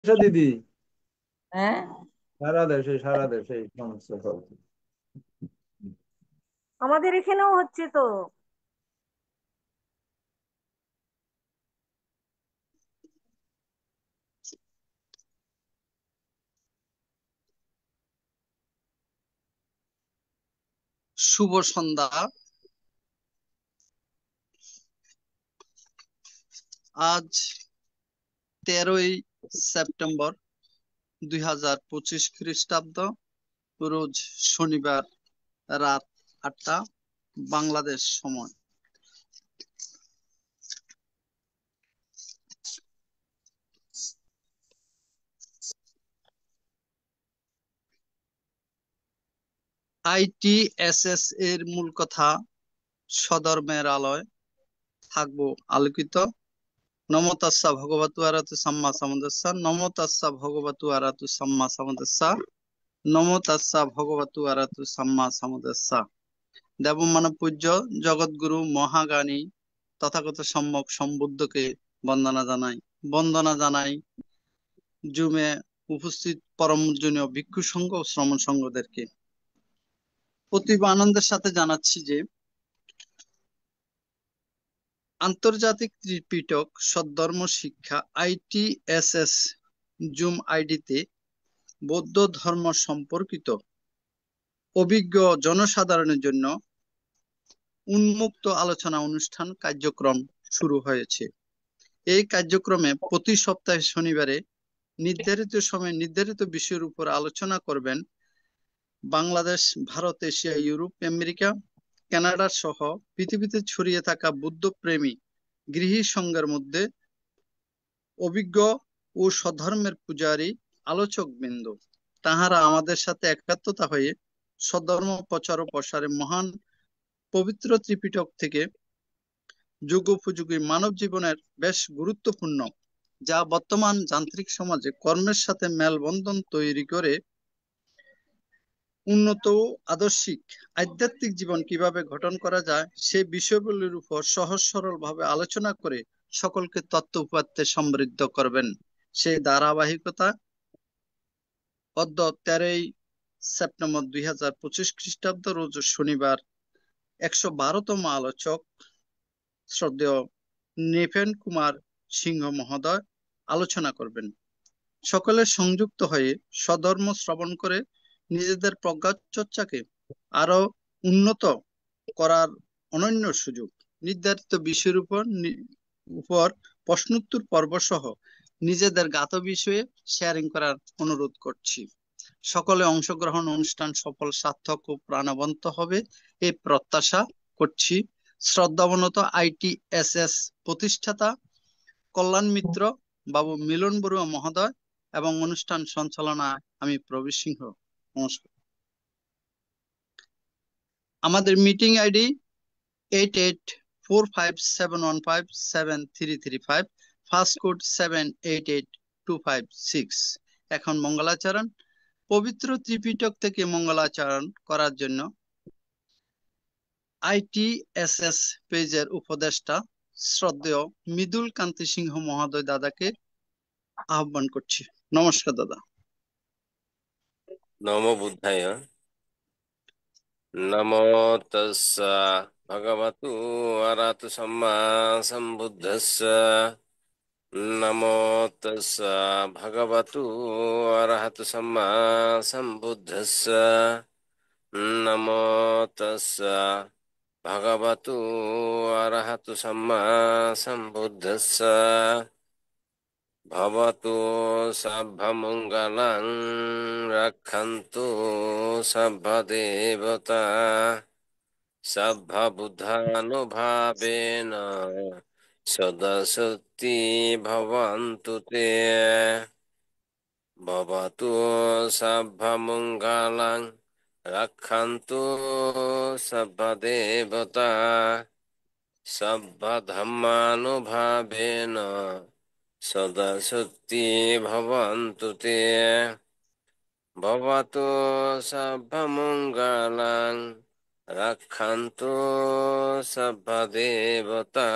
দিদি, হ্যাঁ, সারা দেশে এই সমস্যা চলছে। আমাদের এখানেও হচ্ছে তো। শুভ সন্ধ্যা। আজ 13ই সেপ্টেম্বর 2025 খ্রিস্টাব্দ, রোজ শনিবার, রাত 8টা বাংলাদেশ সময়। ITSS এর মূল কথা, স্বধর্মের আলোয় থাকবো আলোকিত। নমো তাস্সা ভগবতু আরহাতু সাম্মা সাম্বুদ্দাস্সা, নমো তাস্সা ভগবতু আরহাতু সাম্মা সাম্বুদ্দাস্সা, নমো তাস্সা ভগবতু আরহাতু সাম্মা সাম্বুদ্দাস্সা। দেবমানব পূজ্য জগৎগুরু মহাজ্ঞানী তথাগত সম্যক সম্বুদ্ধকে বন্দনা জানাই জুমে উপস্থিত পরমজনীয় ভিক্ষু সংঘ ও শ্রমণ সংঘদেরকে অতীব আনন্দের সাথে জানাচ্ছি যে আন্তর্জাতিক ত্রিপিটক সদ্ধর্ম শিক্ষা ITSS জুম আইডিতে বৌদ্ধ ধর্ম সম্পর্কিত অভিজ্ঞ জনসাধারণের জন্য উন্মুক্ত আলোচনা অনুষ্ঠান কার্যক্রম শুরু হয়েছে। এই কার্যক্রমে প্রতি সপ্তাহে শনিবারে নির্ধারিত সময়ে নির্ধারিত বিষয়ের উপর আলোচনা করবেন Bangladesh, Bharat, Asia, Europe, America, Canada সহ পৃথিবীতে ছড়িয়ে থাকা বুদ্ধপ্রেমী গৃহী সংঘের মধ্যে অভিজ্ঞ ও স্বধর্মের পূজারী আলোচকবৃন্দ। তাহারা আমাদের সাথে একাত্মতা হয়ে স্বধর্ম প্রচার ও প্রসারে মহান পবিত্র ত্রিপিটক থেকে যুগোপযোগী মানব জীবনের বেশ গুরুত্বপূর্ণ, যা বর্তমান যান্ত্রিক সমাজে কর্মের সাথে মেলবন্ধন তৈরি করে উন্নত ও আদর্শিক আধ্যাত্মিক জীবন কিভাবে গঠন করা যায় সে বিষয়গুলির উপর সহজ সরল ভাবে আলোচনা করে সকলকে তত্ত্ব উপাত্তে সমৃদ্ধ করবেন। সেই ধারাবাহিকতা অদ্য 13ই সেপ্টেম্বর 2025 খ্রিস্টাব্দ, রোজ শনিবার 112তম আলোচক শ্রদ্ধেয় নৃপেন কুমার সিংহ মহোদয় আলোচনা করবেন। সকলে সংযুক্ত হয়ে স্বধর্ম শ্রবণ করে নিজেদের প্রজ্ঞা চর্চাকে আরো উন্নত করার অনন্য সুযোগ। নির্ধারিত বিষয়ের উপর প্রশ্নোত্তর পর্ব সহ নিজেদের জ্ঞাত বিষয়ে শেয়ারিং করার অনুরোধ করছি। সকলে অংশগ্রহণ অনুষ্ঠান সফল, সার্থক ও প্রাণবন্ত হবে এই প্রত্যাশা করছি। শ্রদ্ধাবনত ITSS প্রতিষ্ঠাতা কল্যাণ মিত্র বাবু মিলন বড়ুয়া মহোদয় এবং অনুষ্ঠান সঞ্চালনায় আমি প্রবীর সিংহ। নমস্কার। আমাদের মিটিং আইডি 884571573335, ফার্স্ট কোড 788256। এখন মঙ্গলাচরণ। পবিত্র ত্রিপিটক থেকে মঙ্গলাচরণ করার জন্য ITSS পেজের উপদেষ্টা শ্রদ্ধেয় মৃদুল কান্তি সিংহ মহোদয় দাদাকে আহ্বান করছি। নমস্কার দাদা। নমো বুদ্ধায়। নমো তস্য ভগবতু অরহতু সম্মা সম্বুদ্ধস্য। নমো তস্য ভগবতু অরহতু সম্মা সম্বুদ্ধস্য। নমো তস্য ভগবতু অরহতু সম্মা সম্বুদ্ধস্য। ভবতু সর্বমঙ্গলং রক্ষন্তু সর্বদেবতা সর্ববুদ্ধানুভাবেন সদা সত্যি ভবন্তু তে। ভবতু সর্বমঙ্গলং রক্ষন্তু সর্বদেবতা সর্বধর্মানুভাবেন সদা সত্যি ভবন্তু তে। ভবতু সর্বমঙ্গলং রক্ষন্তু সর্বদেবতা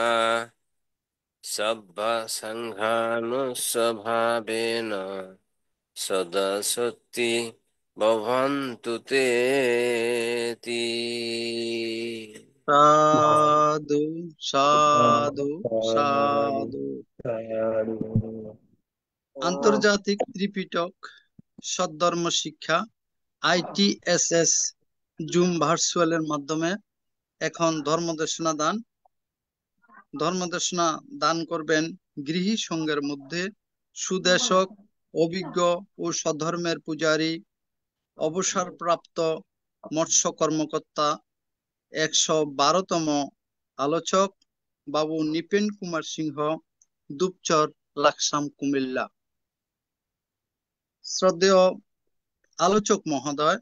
sabbha sanghanusvabhena sada sati bhavantu te ti. সাধু সাধু সাধু। আন্তর্জাতিক ত্রিপিটক সদ্ধর্ম শিক্ষা ITSS জুম ভার্চুয়ালের মাধ্যমে এখন ধর্মদেশনা দান করবেন গৃহী সংঘের মধ্যে সুদেশক, অভিজ্ঞ ও স্বধর্মের পূজারী, অবসরপ্রাপ্ত মৎস্য কর্মকর্তা 112তম আলোচক বাবু নিপেন কুমার সিংহ, দুপচর, লাকসাম, কুমিল্লা। শ্রদ্ধেয় আলোচক মহোদয়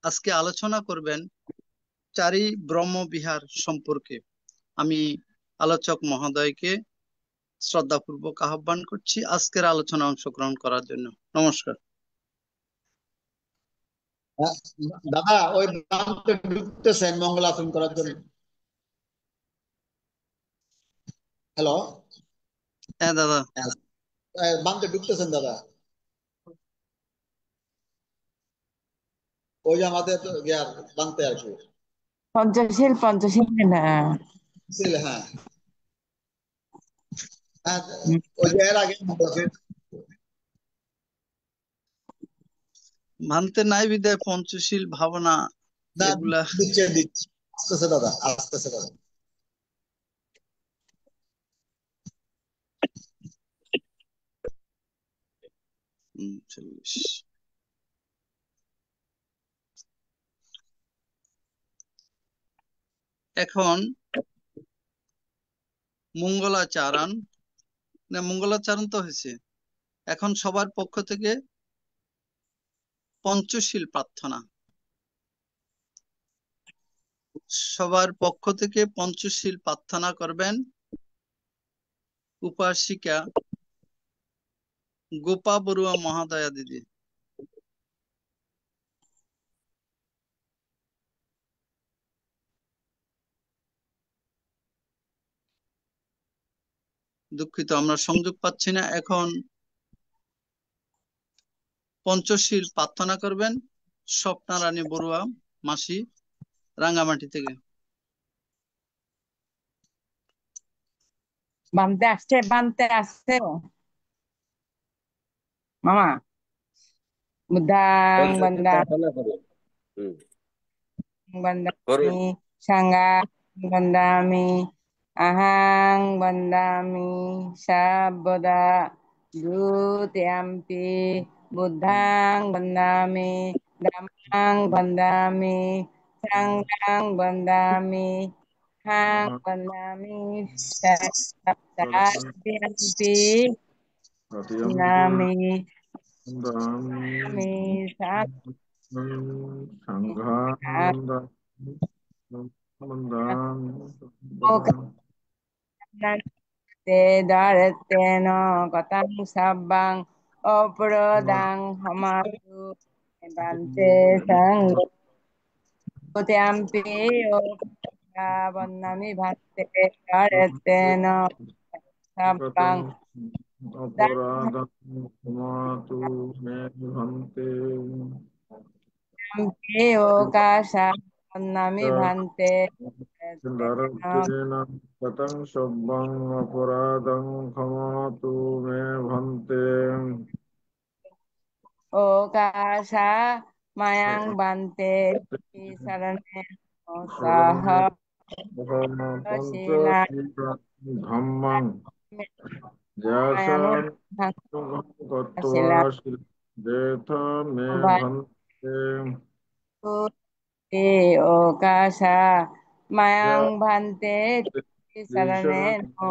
আজকে আলোচনা করবেন চারি ব্রহ্মবিহার সম্পর্কে। আমি আলোচক মহোদয়কে শ্রদ্ধাপূর্বক আহ্বান করছি আজকের আলোচনা অংশগ্রহণ করার জন্য। নমস্কার। দাদা ওই প্রান্তে ঢুকতেছেন মঙ্গলাচরণ করার জন্য। হ্যালো, হ্যাঁ দাদা। বান্তে ঢুকতেছেন দাদা। ওই যে আমাদের বান্তে আর কি পঞ্চশীল না ছিল। হ্যাঁ হ্যাঁ, ওই যে এর আগে মানতে নাই বিদায় পঞ্চশীল ভাবনা এগুলা দিচ্ছে আসতেছে দাদা, আসতেছে দাদা। এখন মঙ্গলাচরণ তো হয়েছে, এখন সবার পক্ষ থেকে পঞ্চশীল প্রার্থনা। সবার পক্ষ থেকে পঞ্চশীল প্রার্থনা করবেন উপাসিকা গোপা বড়ুয়া মহাদয়া দিদি। দুঃখিত আমরা সংযোগ পাচ্ছি না। এখন পঞ্চশীল প্রার্থনা করবেন স্বপ্না রানী বড়ুয়া মাসি, রাঙ্গামাটি থেকে। বানতে আসছে মামা। বুদ্ধাং বন্দামি Sanga বন্দামি আহাং বন্দামি Sabda দ্বিতীয়াম্পি বুদ্ধাং বন্দামি ধম্মাং বন্দামি সাঙ্গাং বন্দামি Hang বন্দামি সপ্তাদ্বিয়াম্পি বন্দামি te dareteno katang sabang oprodang hamaru bante sang Kotyampi Bannami Bhante Kareteno Sabang অপরাধং ক্ষমাতু মে ভন্তে Kotyampi Okasha Bannami Bhante দারুতেন কতং সব্বং অপরাধং ক্ষমাতু মে ভন্তে Okasha Mayang Bhante Sarane Saha Sila ধম্মং Mayanu জ্যাসান কত্বা Sila শিলেথ মে ভন্তে Okasha Mayang Bhante Sarane no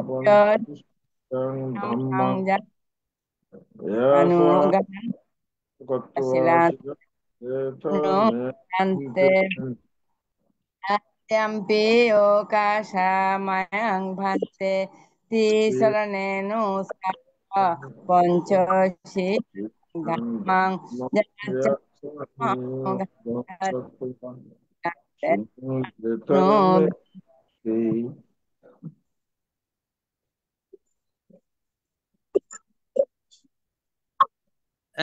Poncho ধম্মং Anuga কত্বা Silan শিলেথ no মে Bhante Yampi Okasha Mayang Bhante Tisarane no Sapa Ponchoshi Dhammang Jaja no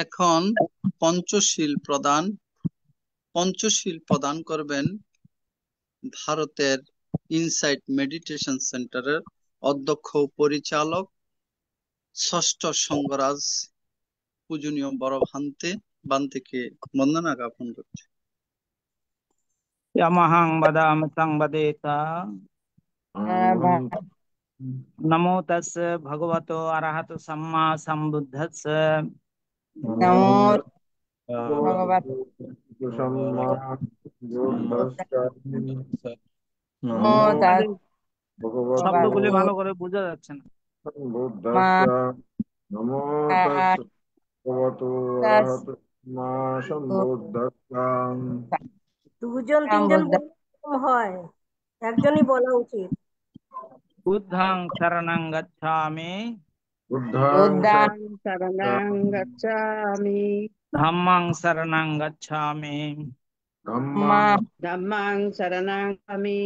এখন পঞ্চশীল প্রদান করবেন ভারতের insight meditation সেন্টারের অধ্যক্ষ ও পরিচালক ষষ্ঠ সঙ্গরাজ পূজনীয় বড় ভান্তেকে বন্দনা জ্ঞাপন করছে। यमहं वदामि तं वदेत। नमो तस् भगवतो अरहतो सम्मा सम्बुद्धस्स। नमो भगवते भगवते सम्मा बुद्धस्मै नमो नमो तस् भगवते শব্দগুলি ভালো করে বোঝা যাচ্ছে না। बुद्धस्य नमो तस् भगवतो अरहतो सम्मा सम्बुद्धस्स। দুজন তিনজন বললে এরকম হয়, একজনই বলা উচিত। बुद्धं शरणं गच्छामि बुद्धं बुद्धं शरणं गच्छामि धम्मं शरणं गच्छामि धम्मं धम्मं शरणं गच्छामि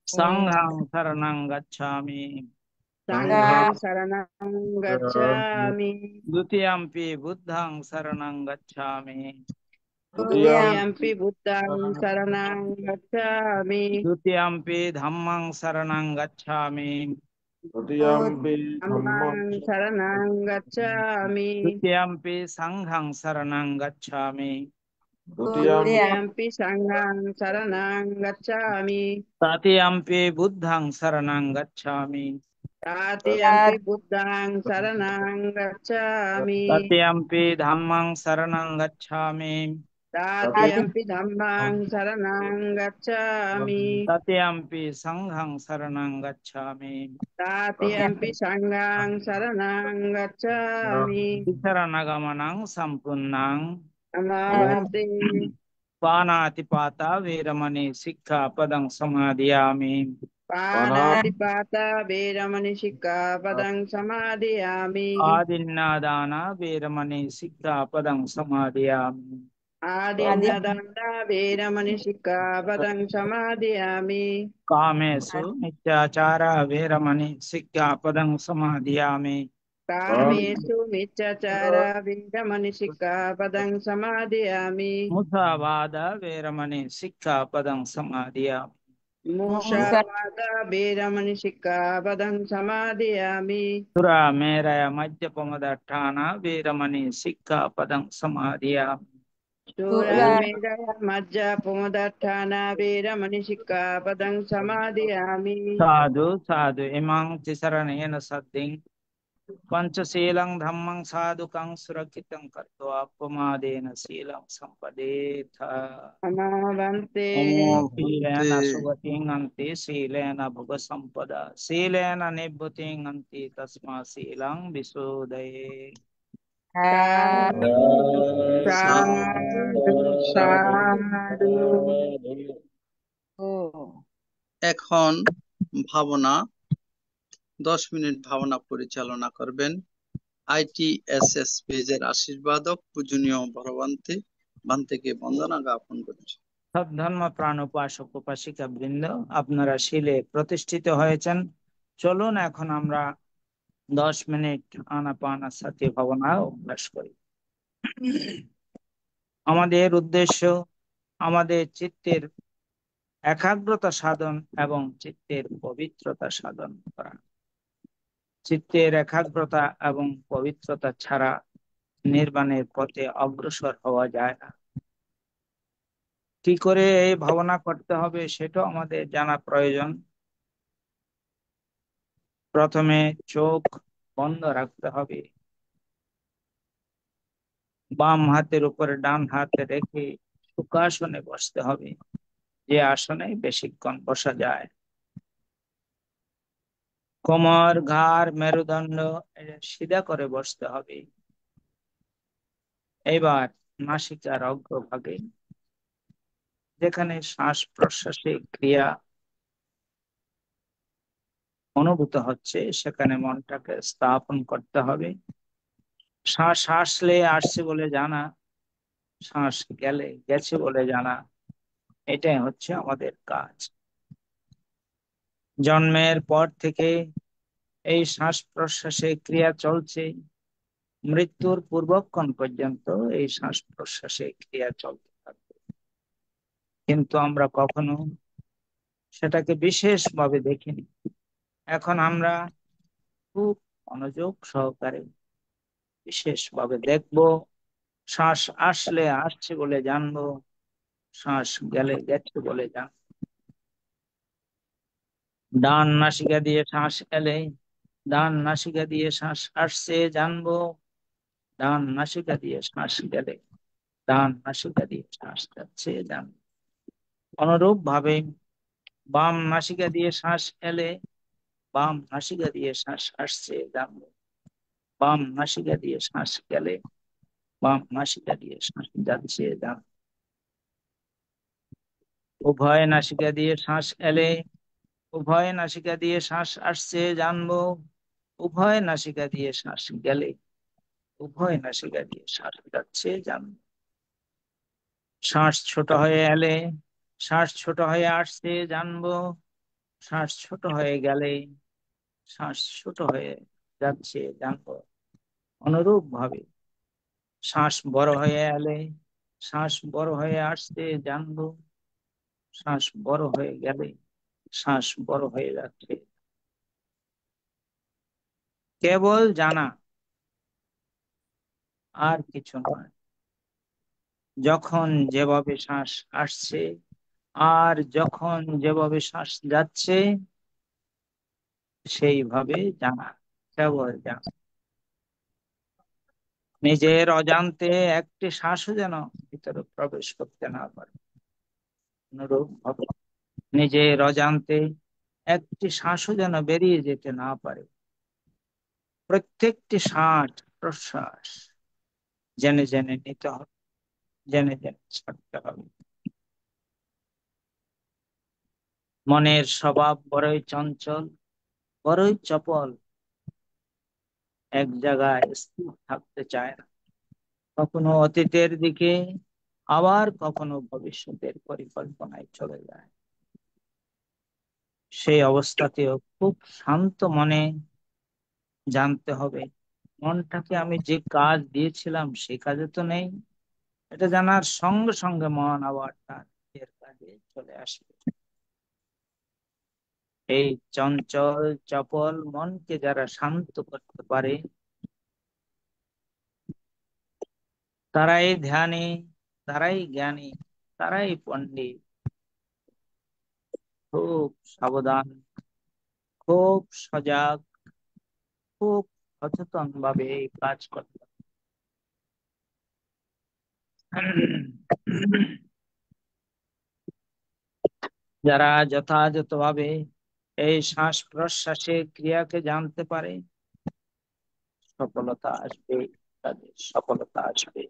संघं शरणं गच्छामि संघं शरणं गच्छामि द्वितीयम्पि बुद्धं शरणं गच्छामि द्वितीयम्पि बुद्धं शरणं गच्छामि द्वितीयम्पि धम्मं शरणं गच्छामि द्वितीयम्पि धम्मं शरणं गच्छामि द्वितीयम्पि संघं शरणं गच्छामि द्वितीयम्पि संघं शरणं गच्छामि तृतीयम्पि बुद्धं शरणं गच्छामि तृतीयम्पि बुद्धं शरणं गच्छामि तृतीयम्पि धम्मं शरणं गच्छामि तृतीयम्पि धम्मं शरणं गच्छामि तृतीयम्पि संघं शरणं गच्छामि तृतीयम्पि संघं शरणं गच्छामि शरणगमनं सम्पूर्णं नमस्ते पानातिपाता वीरमणि सिक्खापदं समादयामि पाणातिपाता वेरमणि सिक्खापदं समादयामि आदिन्नादाना वीरमणि सिक्खापदं समादयामि आदिन्नदाना वेरमणि सिक्खापदं समादयामि कामेषु मिथ्याचारा वीरमणि सिक्खापदं समादयामि कामेषु मिथ्याचारा वेरमणि सिक्खापदं समादयामि मुसावादा वीरमणि सिक्खापदं समादयामि मूषावादा वेरमणि सिक्खापदं समादयामि सुरामेरय मद्यपमदट्ठाना वीरमणि सिक्खापदं समादयामि शूरमेरय मज्जपमुदट्ठाना वेरमणि सिक्खापदं समादयामि साधु साधु इमां तिसरणेन सद्दिं पंचशीलं धम्मं साधुकं सुरक्षितं कृत्वा अपमादेन शीलं सम्पदेथ अमावन्ते शीलेन सुगतिं अन्ति शीलेन भुगसम्पदा शीलेन निभृतिं अन्ति तस्मात् शीलं विशोधये। साधु साधु साधु। এখন ভাবনা 10 মিনিট ভাবনা পরিচালনা করবেন ITSS পেজের আশীর্বাদক পূজনীয় বড় ভান্তেকে বন্দনা জ্ঞাপন করছে। সব ধর্ম প্রাণ উপাসক উপাসিকা বৃন্দ, আপনারা শীলে প্রতিষ্ঠিত হয়েছেন। চলুন এখন আমরা 10 মিনিট আনাপানাসতি ভাবনা অভ্যাস করি। আমাদের উদ্দেশ্য আমাদের চিত্তের একাগ্রতা সাধন এবং চিত্তের পবিত্রতা সাধন করা। চিত্তের একাগ্রতা এবং পবিত্রতা ছাড়া নির্বাণের পথে অগ্রসর হওয়া যায় না। কি করে এই ভাবনা করতে হবে সেটাও আমাদের জানা প্রয়োজন। প্রথমে চোখ বন্ধ রাখতে হবে, বাম হাতের উপরে ডান হাত রেখে সুখাসনে বসতে হবে, যে আসনে বেশিক্ষণ বসা যায়। কোমর, ঘাড়, মেরুদণ্ড সিধা করে বসতে হবে। এবার নাসিকার অগ্রভাগে যেখানে শ্বাস প্রশ্বাসের ক্রিয়া অনুভূত হচ্ছে সেখানে মনটাকে স্থাপন করতে হবে। শ্বাস আসলে আসছে বলে জানা, শ্বাস গেলে গেছে বলে জানা, এটাই হচ্ছে আমাদের কাজ। জন্মের পর থেকে এই শ্বাস প্রশ্বাসের ক্রিয়া চলছে। মৃত্যুর পূর্বক্ষণ পর্যন্ত এই শ্বাস প্রশ্বাসে ক্রিয়া চলতে থাকবে, কিন্তু আমরা কখনো সেটাকে বিশেষভাবে দেখিনি। এখন আমরা খুব মনোযোগ সহকারে বিশেষভাবে দেখব। শ্বাস আসলে আসছে বলে জানবো, শ্বাস গেলে গেছে বলে জানবো। ডান নাসিকা দিয়ে শ্বাস এলে ডান নাসিকা দিয়ে শ্বাস আসছে জানবো, ডান নাসিকা দিয়ে শ্বাস গেলে ডান নাসিকা দিয়ে শ্বাস যাচ্ছে জানবো। অনুরূপ ভাবে বাম নাসিকা দিয়ে শ্বাস এলে বাম নাসিকা দিয়ে শ্বাস আসছে জানবো, বাম নাসিকা দিয়ে শ্বাস গেলে বাম নাসিকা দিয়ে শ্বাস যাচ্ছে জানবো। উভয় নাসিকা দিয়ে শ্বাস এলে উভয় নাসিকা দিয়ে শ্বাস আসছে জানবো, উভয় নাসিকা দিয়ে শ্বাস গেলে উভয় নাসিকা দিয়ে শ্বাস যাচ্ছে জানবো। শ্বাস ছোট হয়ে এলে শ্বাস ছোট হয়ে আসছে জানবো, শ্বাস ছোট হয়ে গেলে শ্বাস ছোট হয়ে যাচ্ছে জানবো। অনুরূপ ভাবে শ্বাস বড় হয়ে এলে শ্বাস বড় হয়ে আসছে জানবো, শ্বাস বড় হয়ে গেলে শ্বাস বড় হয়ে যাচ্ছে। কেবল জানা, আর কিছু নয়। যখন যেভাবে শ্বাস আসছে আর যখন যেভাবে শ্বাস যাচ্ছে সেইভাবে জানা, কেবল জানা। নিজের অজান্তে একটি শ্বাসও যেন ভিতরে প্রবেশ করতে না পারে। অনুরূপ ভাবে নিজের অজান্তে একটি শ্বাসও যেন বেরিয়ে যেতে না পারে। প্রত্যেকটি শ্বাস প্রশ্বাস জেনে জেনে নিতে হবে, জেনে জেনে ছাড়তে হবে। মনের স্বভাব বড়ই চঞ্চল, বড়ই চপল, এক জায়গায় স্থির থাকতে চায় না। কখনো অতীতের দিকে, আবার কখনো ভবিষ্যতের পরিকল্পনায় চলে যায়। সেই অবস্থাতেও খুব শান্ত মনে জানতে হবে, মনটাকে আমি যে কাজ দিয়েছিলাম সেই কাজে তো নেই। এটা জানার সঙ্গে সঙ্গে মন আবার তার নিজের কাজে চলে আসবে। এই চঞ্চল চপল মনকে যারা শান্ত করতে পারে তারাই ধ্যানী, তারাই জ্ঞানী, তারাই পণ্ডিত। খুব সাবধান, খুব সজাগ, খুব সচেতন ভাবে এই কাজ করতে হবে। যারা যথাযথভাবে এই শ্বাস প্রশ্বাসের ক্রিয়াকে জানতে পারে সফলতা আসবে, তাদের সফলতা আসবে।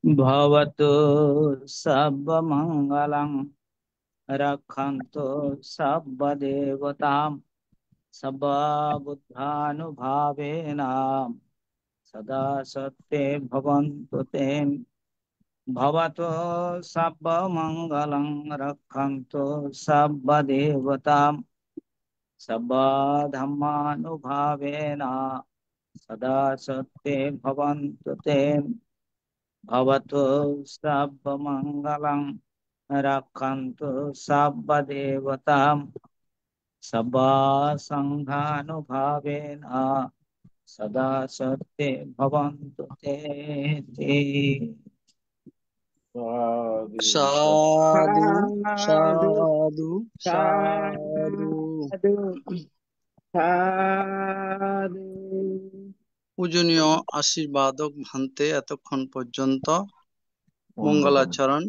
भवतु सर्वमङ्गलं रक्षन्तु सर्वदेवतां सर्वबुद्धानुभावेन सदा सत्ये भवन्तु ते भवतु सर्वमङ्गलं रक्षन्तु सर्वदेवतां सर्वधर्मानुभावेन सदा सत्ये भवन्तु ते भवतु सर्वमङ्गलं रक्षन्तु सर्वदेवतां सर्वसङ्घानुभावेन सदा सत्ये भवन्तु ते साधु साधु साधु साधु साधु। साधु সাধু। পূজনীয় আশীর্বাদক ভান্তে এতক্ষণ পর্যন্ত মঙ্গলাচরণ,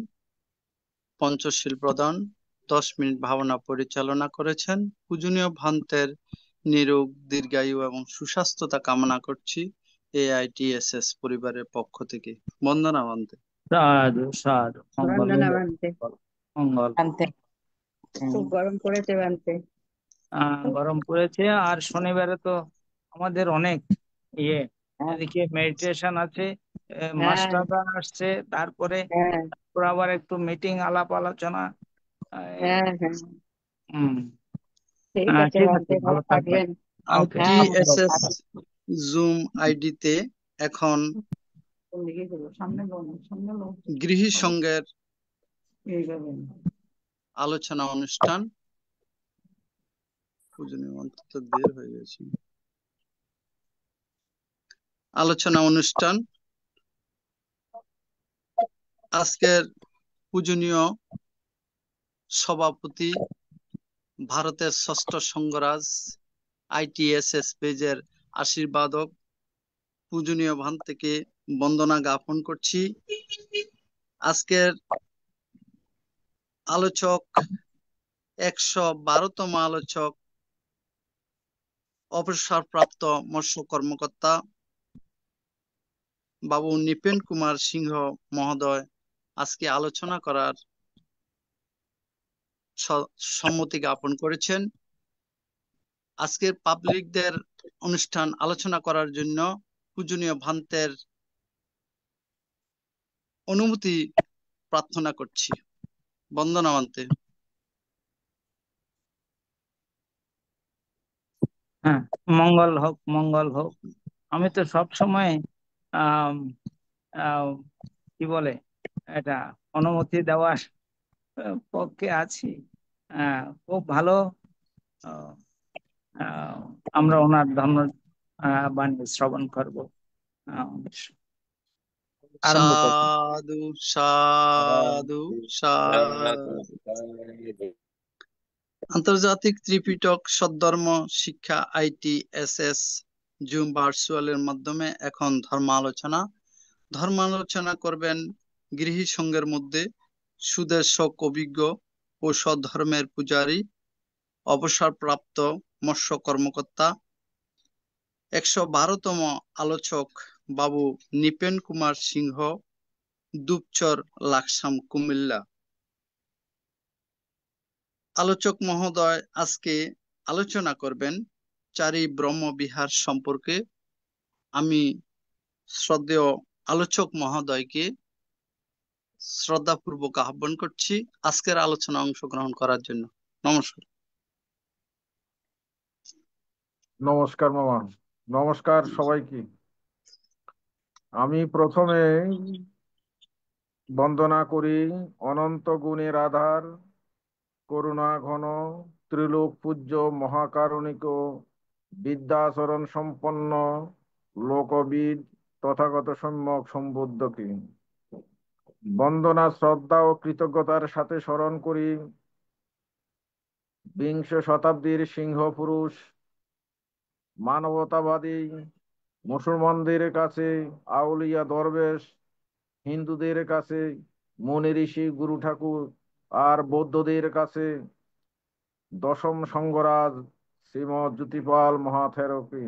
পঞ্চশীল প্রদান, 10 মিনিট ভাবনা পরিচালনা করেছেন। পূজনীয় ভান্তের নিরোগ, দীর্ঘায়ু এবং সুস্বাস্থ্যতা কামনা করছি AITSS পরিবারের পক্ষ থেকে। বন্দনা ভান্তে। সাধু সাধু মঙ্গল বন্দনা বানতে। মঙ্গল খুব গরম পড়েছে বানতে। গরম পড়েছে, আর শনিবারে তো আমাদের অনেক ইয়ে, এদিকে মেডিটেশন আছে, হ্যাঁ মাস্টাররা আসছে, তারপরে হ্যাঁ আবার একটু মিটিং আলাপ আলোচনা। হ্যাঁ হ্যাঁ হুম ঠিক আছে ঠিক আছে, বানতে, ভালো ভালো থাকবেন। থাকবেন। ওকে। হ্যাঁ TSS জুম আইডিতে এখন গৃহী সঙ্গের আলোচনা অনুষ্ঠান। পূজনীয় মন্ত্র তো বের হয়ে গেছে। আলোচনা অনুষ্ঠান আজকের পূজনীয় সভাপতি, ভারতের ষষ্ঠ সংঘরাজ ITSS পেজের আশীর্বাদক পূজনীয় ভান থেকে বন্দনা জ্ঞাপন করছি। আজকের আলোচক 112তম আলোচক, অবসরপ্রাপ্ত মৎস্য কর্মকর্তা বাবু নিপেন কুমার সিংহ মহোদয় আজকে আলোচনা করার সম্মতি জ্ঞাপন করেছেন। আজকের পাবলিকদের অনুষ্ঠান আলোচনা করার জন্য পূজনীয় ভান্তের অনুমতি প্রার্থনা করছি। বন্দনা ভান্তে। হ্যাঁ, মঙ্গল হোক, মঙ্গল হোক। আমি তো সব সময় আহ কি বলে এটা, অনুমতি দেওয়ার পক্ষে আছি। খুব ভালো। আহ, আহ, আমরা ওনার ধর্ম বাণী শ্রবণ করবো। আরম্ভ করছি। সাধু সাধু সাধু। আন্তর্জাতিক ত্রিপিটক সদ্ধর্ম শিক্ষা ITSS জুম ভার্চুয়ালের মাধ্যমে এখন ধর্মালোচনা করবেন গৃহী সঙ্গের মধ্যে সুদেশক, অভিজ্ঞ ও সদ্ধর্মের পূজারী, অবসরপ্রাপ্ত মৎস্য কর্মকর্তা 112তম আলোচক বাবু নিপেন কুমার সিংহ, দুপচর, লাকসাম, কুমিল্লা। আলোচক মহোদয় আজকে আলোচনা করবেন চারি ব্রহ্মবিহার সম্পর্কে। আমি শ্রদ্ধেয় আলোচক মহোদয়কে শ্রদ্ধাপূর্বক আহ্বান করছি আজকের আলোচনা অংশগ্রহণ করার জন্য। নমস্কার। নমস্কার মামা, নমস্কার সবাইকে। আমি প্রথমে বন্দনা করি অনন্ত গুণের আধার, করুণা ঘন, ত্রিলোক পূজ্য, মহাকারুণিক, বিদ্যাচরণ সম্পন্ন, লোকবিদ, তথাগত সম্যক সম্বুদ্ধকে বন্দনা, শ্রদ্ধা ও কৃতজ্ঞতার সাথে স্মরণ করি বিংশ শতাব্দীর সিংহ পুরুষ, মানবতাবাদী মুসলমানদের কাছে আউলিয়া দরবেশ, হিন্দুদের কাছে মুনি ঋষি গুরু ঠাকুর, আর বৌদ্ধদের কাছে দশম সঙ্গরাজ শ্রীমৎ জ্যোতিপাল মহাথেরকে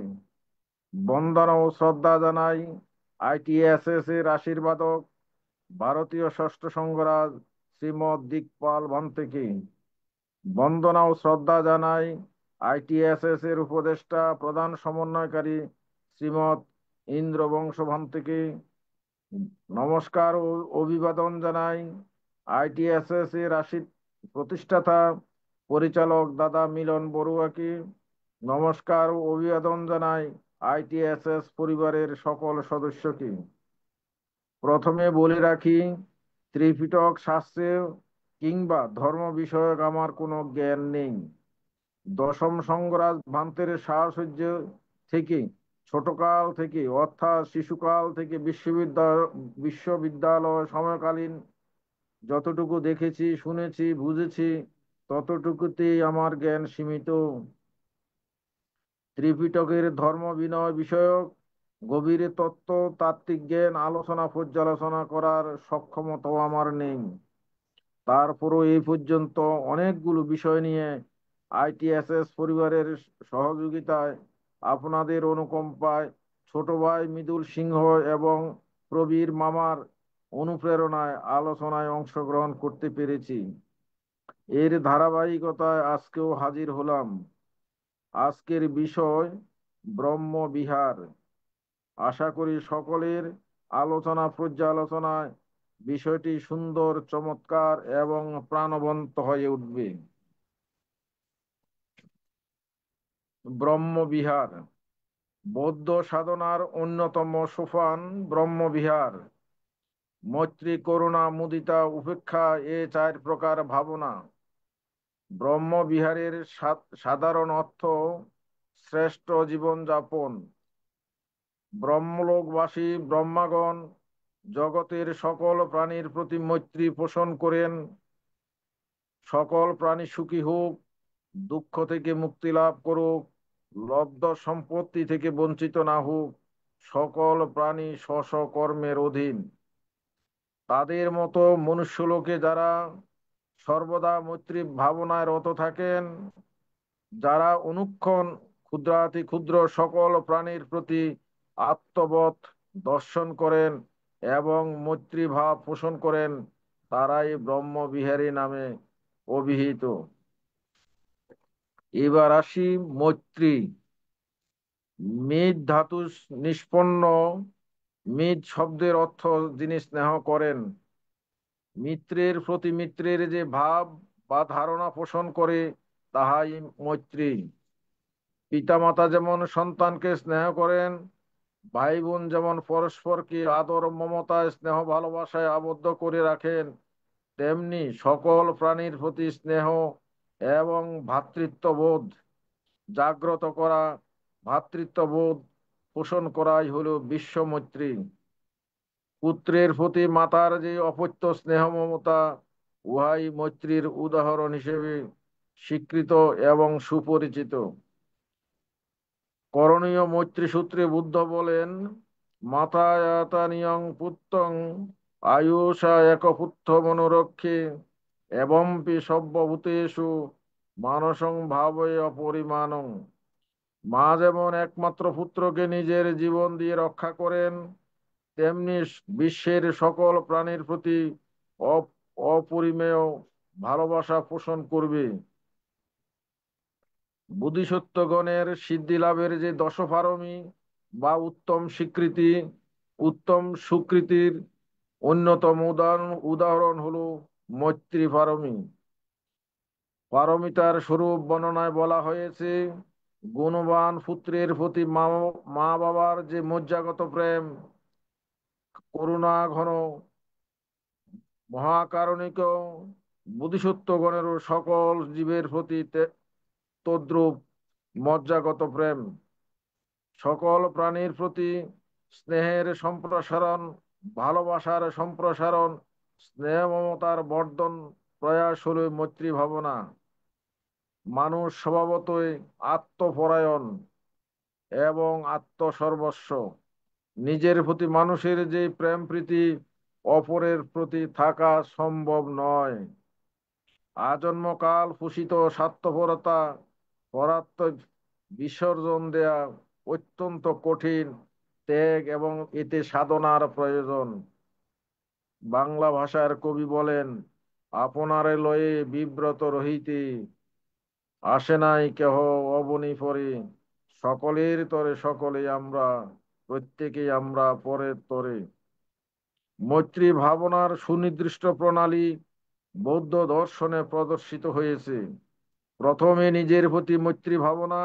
বন্দনা ও শ্রদ্ধা জানাই ITSS এর আশীর্বাদক ভারতীয় ষষ্ঠ সঙ্গরাজ শ্রীমৎ দিকপাল ভান্তেকে বন্দনা ও শ্রদ্ধা জানাই ITSS এর উপদেষ্টা প্রধান সমন্বয়কারী শ্রীমৎ ইন্দ্রবংশ ভান্তেকে নমস্কার ও অভিবাদন জানাই ITSS এর প্রতিষ্ঠাতা পরিচালক দাদা মিলন বড়ুয়াকে নমস্কার ও অভিবাদন জানাই ITSS পরিবারের সকল সদস্যকে। প্রথমে বলে রাখি, ত্রিপিটক শাস্ত্রে কিংবা ধর্ম বিষয়ক আমার কোনো জ্ঞান নেই। দশম সঙ্গরাজ ভান্তের সাহচর্য থেকে ছোটকাল থেকে অর্থাৎ শিশুকাল থেকে বিশ্ববিদ্যালয় সময়কালীন যতটুকু দেখেছি, শুনেছি, বুঝেছি ততটুকুতেই আমার জ্ঞান সীমিত। ত্রিপিটকের ধর্ম বিনয় বিষয়ক গভীর তত্ত্ব তাত্ত্বিক জ্ঞান আলোচনা পর্যালোচনা করার সক্ষমতাও আমার নেই। তারপরও এই পর্যন্ত অনেকগুলো বিষয় নিয়ে ITSS পরিবারের সহযোগিতায়, আপনাদের অনুকম্পায়, ছোট ভাই মৃদুল সিংহ এবং প্রবীর মামার অনুপ্রেরণায় আলোচনায় অংশগ্রহণ করতে পেরেছি। এর ধারাবাহিকতায় আজকেও হাজির হলাম। আজকের বিষয় ব্রহ্মবিহার। আশা করি সকলের আলোচনা পর্যালোচনায় বিষয়টি সুন্দর, চমৎকার এবং প্রাণবন্ত হয়ে উঠবে। ব্রহ্মবিহার বৌদ্ধ সাধনার অন্যতম সোপান ব্রহ্মবিহার। মৈত্রী, করুণা, মুদিতা, উপেক্ষা এ 4 প্রকার ভাবনা। ব্রহ্মবিহারের সাধারণ অর্থ শ্রেষ্ঠ জীবনযাপন। ব্রহ্মলোকবাসী ব্রহ্মাগণ জগতের সকল প্রাণীর প্রতি মৈত্রী পোষণ করেন। সকল প্রাণী সুখী হোক, দুঃখ থেকে মুক্তি লাভ করুক, লব্ধ সম্পত্তি থেকে বঞ্চিত না হোক, সকল প্রাণী স্ব কর্মের অধীন। তাদের মতো মনুষ্যলোকে যারা সর্বদা মৈত্রী ভাবনায় রত থাকেন, যারা অনুক্ষণ ক্ষুদ্রাতি ক্ষুদ্র সকল প্রাণীর প্রতি আত্মবোধ দর্শন করেন এবং মৈত্রী ভাব পোষণ করেন, তারাই ব্রহ্মবিহারী নামে অভিহিত। এবার আসি মৈত্রী। মিত ধাতু নিষ্পন্ন। মিত শব্দের অর্থ যিনি স্নেহ করেন। মিত্রের প্রতি মিত্রের যে ভাব বা ধারণা পোষণ করে তাহাই মৈত্রী। পিতামাতা যেমন সন্তানকে স্নেহ করেন, ভাই বোন যেমন পরস্পরকে আদর, মমতায়, স্নেহ, ভালোবাসায় আবদ্ধ করে রাখেন, তেমনি সকল প্রাণীর প্রতি স্নেহ এবং ভ্রাতৃত্ববোধ জাগ্রত করা, ভ্রাতৃত্ববোধ পোষণ করাই হলো বিশ্বমৈত্রী। পুত্রের প্রতি মাতার যে অপত্য স্নেহ মমতা, উহাই মৈত্রীর উদাহরণ হিসেবে স্বীকৃত এবং সুপরিচিত। করণীয় মৈত্রী সূত্রে বুদ্ধ বলেন, মাতায়াতানিয়ং পুত্তং আয়ুষা একপুত্র মনোরক্ষে এবম্পি সর্বভূতেষু মানসং ভাবয়ে অপরিমাণং। মা যেমন একমাত্র পুত্রকে নিজের জীবন দিয়ে রক্ষা করেন, তেমনি বিশ্বের সকল প্রাণীর প্রতি অপরিমেয় ভালোবাসা পোষণ করবে। বোধিসত্ত্বগণের সিদ্ধি লাভের যে দশপারমী বা উত্তম সুকৃতির অন্যতম উদাহরণ হলো মৈত্রী পারমী। পারমিতার স্বরূপ বর্ণনায় বলা হয়েছে, গুণবান পুত্রের প্রতি মা বাবার যে মজ্জাগত প্রেম, করুণা ঘন, মহাকারণিক বোধিসত্ত্বগণেরও সকল জীবের প্রতি তদ্রূপ মজ্জাগত প্রেম। সকল প্রাণীর প্রতি স্নেহের সম্প্রসারণ, ভালোবাসার সম্প্রসারণ, স্নেহ মমতার বর্ধন প্রয়াস হলো মৈত্রী ভাবনা। মানুষ স্বভাবতই আত্মপরায়ণ এবং আত্মসর্বস্ব। নিজের প্রতি মানুষের যে প্রেম প্রীতি অপরের প্রতি থাকা সম্ভব নয়। আজন্মকাল পোষিত স্বার্থপরতা, পরাত্ম বিসর্জন দেয়া অত্যন্ত কঠিন, ত্যাগ এবং এতে সাধনার প্রয়োজন। বাংলা ভাষার কবি বলেন, আপনারে লয়ে বিব্রত রহিতে আসে নাই কেহ অবনী পরে, সকলের তরে সকলে আমরা, প্রত্যেকেই আমরা পরের তরে। মৈত্রী ভাবনার সুনির্দিষ্ট প্রণালী বৌদ্ধ দর্শনে প্রদর্শিত হয়েছে। প্রথমে নিজের প্রতি মৈত্রী ভাবনা,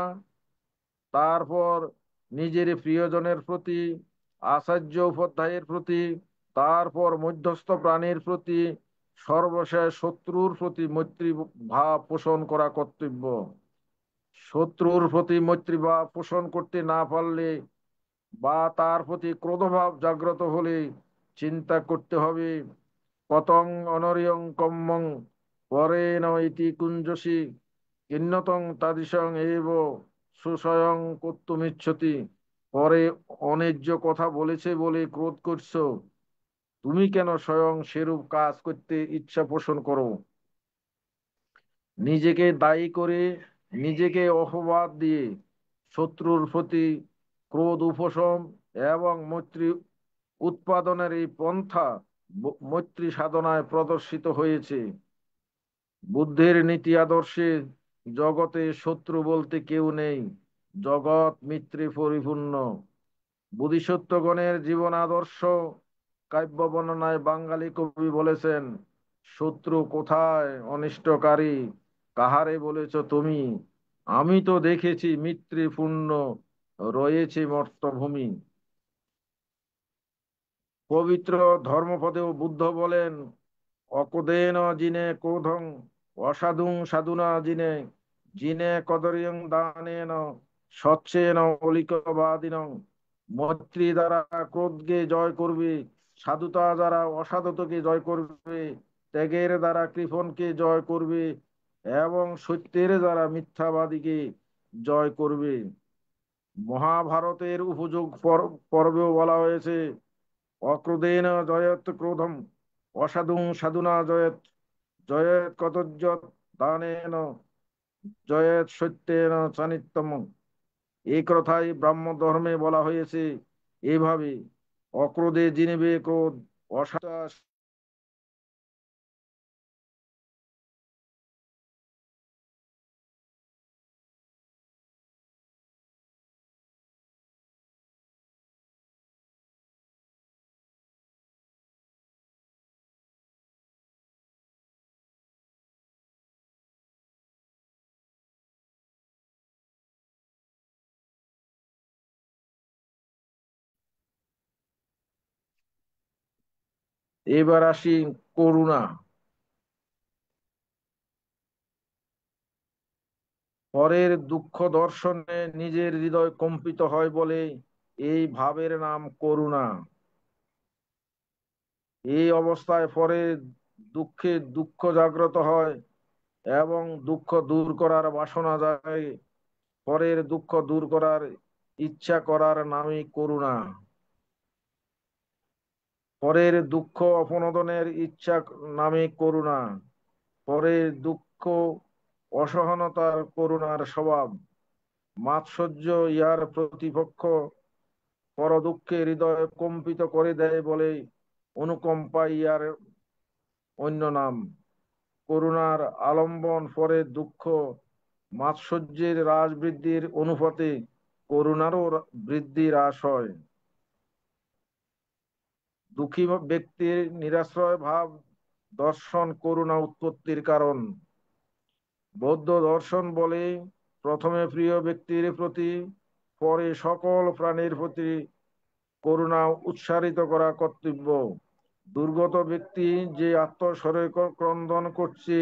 তারপর নিজের প্রিয়জনের প্রতি, আচার্য উপাধ্যায়ের প্রতি, তারপর মধ্যস্থ প্রাণীর প্রতি, সর্বশেষ শত্রুর প্রতি মৈত্রী ভাব পোষণ করা কর্তব্য। শত্রুর প্রতি মৈত্রী ভাব পোষণ করতে না পারলে বা তার প্রতি ক্রোধভাব জাগ্রত হলে চিন্তা করতে হবে, কতং অনরিয়ং কম্মং পরেণ ইতি কুঞ্জসি কিন্নতং তাদৃশং এব সুস্বয়ং কর্তুমিচ্ছতি। পরে অন্যায্য কথা বলেছে বলে ক্রোধ করছো, তুমি কেন স্বয়ং সেরূপ কাজ করতে ইচ্ছা পোষণ করো? নিজেকে দায়ী করে, নিজেকে অপবাদ দিয়ে শত্রুর প্রতি ক্রোধ উপশম এবং মৈত্রী উৎপাদনের এই পন্থা মৈত্রী সাধনায় প্রদর্শিত হয়েছে। বুদ্ধের নীতি আদর্শে জগতে শত্রু বলতে কেউ নেই, জগৎ মিত্রে পরিপূর্ণ। বোধিসত্ত্বগণের জীবন আদর্শ কাব্য বর্ণনায় বাঙালি কবি বলেছেন, শত্রু কোথায় অনিষ্টকারী, কাহারে বলেছ তুমি, আমি তো দেখেছি মিত্রে পূর্ণ রয়েছে মর্তভূমি। পবিত্র ধর্মপদেও বুদ্ধ বলেন, অকুদেন জিনে ক্রোধং অসাধুং সাধুনা জিনে, জিনে কদরিয়ং দানেন স্বচ্ছেন অলিকবাদিনং। মৈত্রী দ্বারা ক্রোধকে জয় করবে, সাধুতা দ্বারা অসাধুতাকে জয় করবে, ত্যাগের দ্বারা কৃপণকে জয় করবে এবং সত্যের দ্বারা মিথ্যাবাদীকে জয় করবে। মহাভারতের উপযোগ পর্বেও বলা হয়েছে, অক্রোধেন জয়ত ক্রোধম অসাধুং সাধুনা জয়ত, জয়েত কতজ্জত দানেন জয়েত সত্যেন চানিত্যম। এই কথাই ব্রাহ্ম ধর্মে বলা হয়েছে এইভাবে, অক্রোধে জিনিবে ক্রোধ, অসাধু এবার আসি করুণা। পরের দুঃখ দর্শনে নিজের হৃদয় কম্পিত হয় বলে এই ভাবের নাম করুণা। এই অবস্থায় পরের দুঃখে দুঃখ জাগ্রত হয় এবং দুঃখ দূর করার বাসনা যায়, পরের দুঃখ দূর করার ইচ্ছা করার নামই করুণা। পরের দুঃখ অপনোদনের ইচ্ছা নামে করুণা। পরের দুঃখ অসহনতার করুণার স্বভাব। মাৎসর্য ইহার প্রতিপক্ষ, পর দুঃখে হৃদয় কম্পিত করে দেয় বলে অনুকম্পা ইহার অন্য নাম। করুণার আলম্বন পরের দুঃখ, মাৎসর্যের হ্রাস বৃদ্ধির অনুপাতে করুণারও বৃদ্ধি হ্রাস হয়। দুঃখী ব্যক্তির নিরাশ্রয় ভাব দর্শন করুণা উৎপত্তির কারণ। বৌদ্ধ দর্শন বলে, প্রথমে প্রিয় ব্যক্তির প্রতি, পরে সকল প্রাণীর প্রতি করুণা উৎসারিত করা কর্তব্য। দুর্গত ব্যক্তি যে আত্মস্বরে ক্রন্দন করছে,